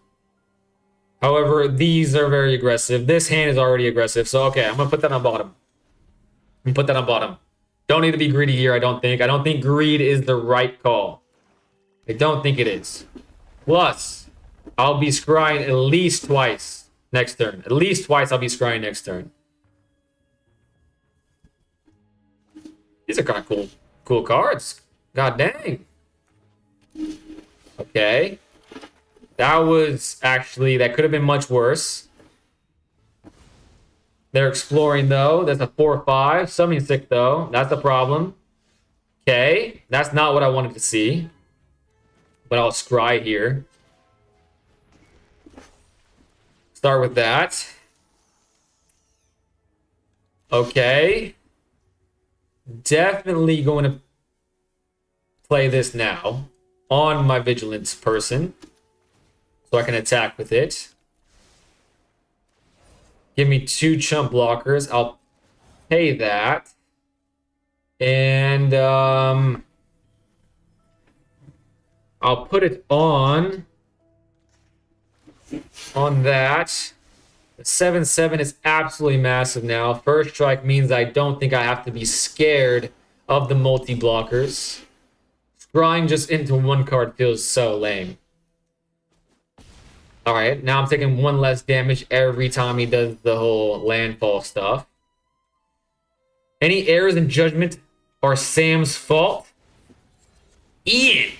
Speaker 1: However, these are very aggressive. This hand is already aggressive. So, okay, I'm going to put that on bottom. Don't need to be greedy here, I don't think. I don't think greed is the right call. I don't think it is. Plus, I'll be scrying at least twice next turn. At least twice I'll be scrying next turn. These are kind of cool cards. God dang. Okay. That could have been much worse. They're exploring, though. That's a 4/5. Summoning sick, though. That's a problem. Okay. That's not what I wanted to see. But I'll scry here. Start with that. Okay. Definitely going to play this now on my vigilance person. So I can attack with it. Give me 2 chump blockers. I'll pay that. And I'll put it on that. The 7/7 is absolutely massive now. First strike means I don't think I have to be scared of the multi-blockers. Scrying just into 1 card feels so lame. Alright, now I'm taking 1 less damage every time he does the whole landfall stuff. Any errors in judgment are Sam's fault? Ian!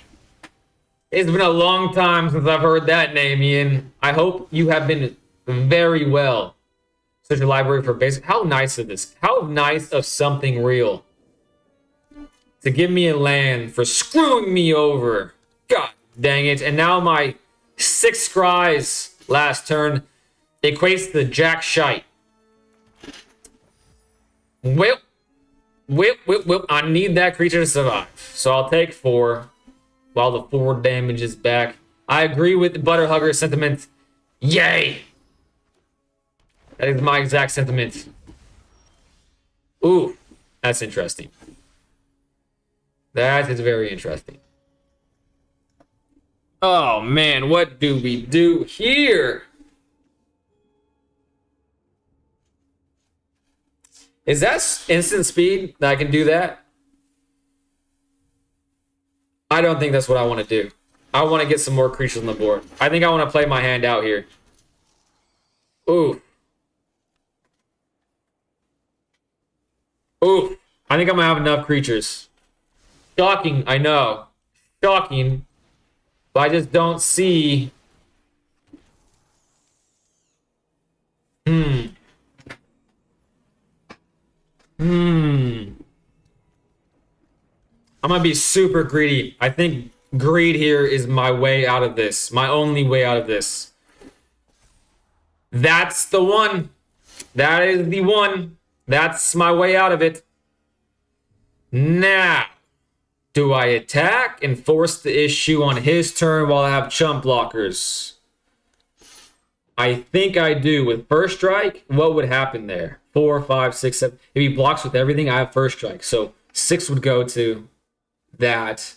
Speaker 1: It's been a long time since I've heard that name, Ian. I hope you have been very well. Such a library for basic. How nice of this. How nice of something real. To give me a land for screwing me over. God dang it. And now my 6 scries last turn equates to jack shite. Whip. I need that creature to survive. So I'll take 4 while the 4 damage is back. I agree with the Butterhugger sentiment. Yay! That is my exact sentiment. Ooh, that's interesting. That is very interesting. Oh man, what do we do here? Is that instant speed that I can do that? I don't think that's what I want to do. I want to get some more creatures on the board. I think I want to play my hand out here. Ooh. Ooh. I think I'm going to have enough creatures. Shocking, I know. Shocking. But I just don't see... I'm gonna be super greedy. I think greed here is my way out of this. My only way out of this. That's the one. That is the one. That's my way out of it. Now, do I attack and force the issue on his turn while I have chump blockers? I think I do. With first strike, what would happen there? 4, 5, 6, 7. If he blocks with everything, I have first strike. So 6 would go to that.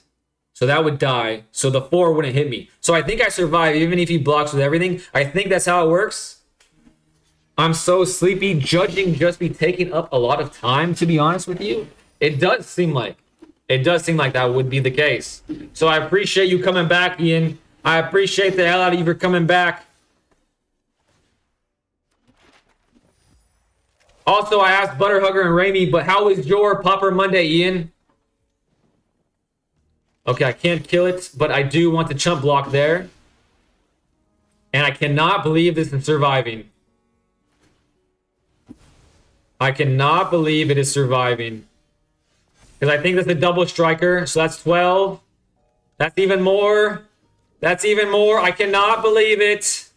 Speaker 1: So that would die. So the 4 wouldn't hit me. So I think I survive even if he blocks with everything. I think that's how it works. I'm so sleepy. Judging just be taking up a lot of time, to be honest with you. It does seem like that would be the case. So I appreciate you coming back, Ian. I appreciate the hell out of you for coming back. Also, I asked Butterhugger and Raimi, but how was your Popper Monday, Ian? Okay, I can't kill it, but I do want the chump block there. And I cannot believe this is surviving. I cannot believe it is surviving. Because I think that's a double striker, so that's 12. That's even more. That's even more. I cannot believe it.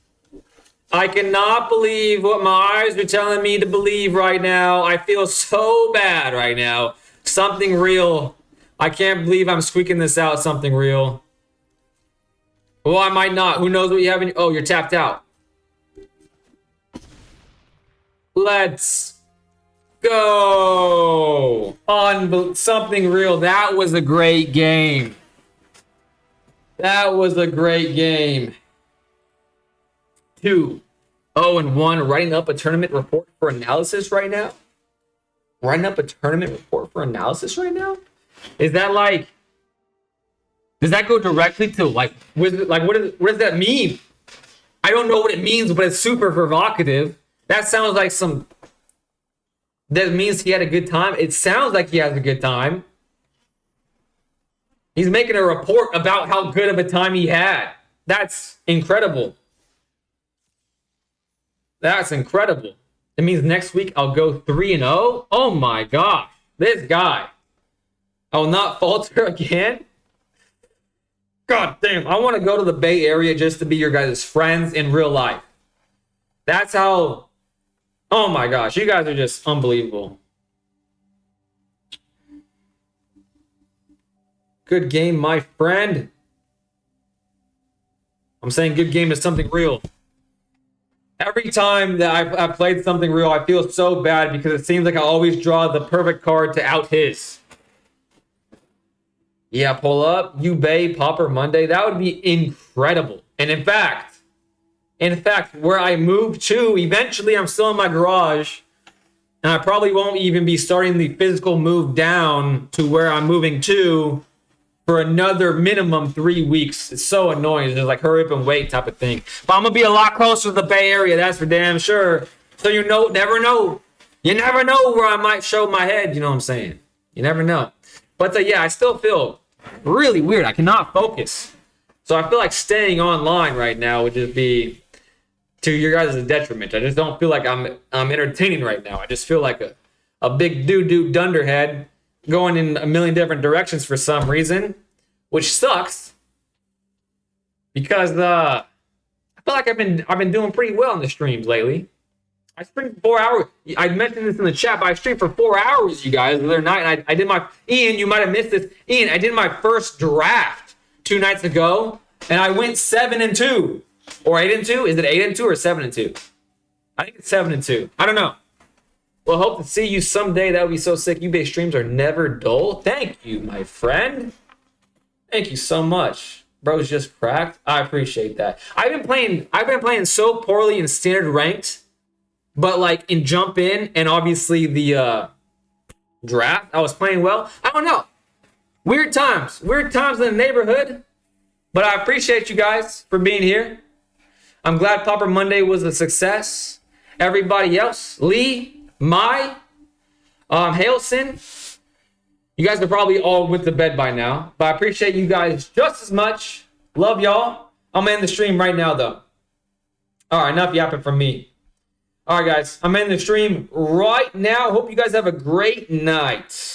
Speaker 1: I cannot believe what my eyes are telling me to believe right now. I feel so bad right now. Something real. I can't believe I'm squeaking this out. Something real. Well, I might not. Who knows what you have in... Oh, you're tapped out. Let's go. Something real. That was a great game. That was a great game. 2-0-1. Writing up a tournament report for analysis right now. Writing up a tournament report for analysis right now. Is that like? Does that go directly to like? What does that mean? I don't know what it means, but it's super provocative. That sounds like some. That means he had a good time. It sounds like he has a good time. He's making a report about how good of a time he had. That's incredible. That's incredible. It means next week I'll go 3-0. Oh my gosh. This guy. I will not falter again. God damn. I want to go to the Bay Area just to be your guys' friends in real life. That's how. Oh my gosh. You guys are just unbelievable. Good game, my friend. I'm saying good game is something real. Every time that I've played something real, I feel so bad because it seems like I always draw the perfect card to out his. Yeah, pull up, Bay Popper Monday. That would be incredible. And in fact, where I move to, eventually I'm still in my garage. And I probably won't even be starting the physical move down to where I'm moving to for another minimum 3 weeks. It's so annoying. It's just like hurry up and wait type of thing. But I'm going to be a lot closer to the Bay Area. That's for damn sure. So you never know. You never know where I might show my head. You know what I'm saying? You never know. But yeah, I still feel really weird. I cannot focus. So I feel like staying online right now would just be to your guys' detriment. I just don't feel like I'm entertaining right now. I just feel like a big doo-doo dunderhead going in a million different directions for some reason, which sucks because I feel like I've been doing pretty well in the streams lately. I streamed for 4 hours. I mentioned this in the chat, but I streamed for 4 hours, you guys, the other night. And I did my Ian. You might have missed this. Ian, I did my first draft 2 nights ago, and I went 7-2 or 8-2. Is it 8-2 or 7-2? I think it's 7-2. I don't know. Well, hope to see you someday. That would be so sick. Ubay streams are never dull. Thank you, my friend. Thank you so much. Bro's just cracked. I appreciate that. I've been playing so poorly in standard ranked, but like in jump in and obviously the draft, I was playing well. I don't know. Weird times in the neighborhood, but I appreciate you guys for being here. I'm glad Popper Monday was a success. Everybody else, Lee, Mai, Hailson, you guys are probably all went to bed by now, but I appreciate you guys just as much. Love y'all. I'm in the stream right now, though. All right, enough yapping from me. All right, guys, I'm in the stream right now. Hope you guys have a great night.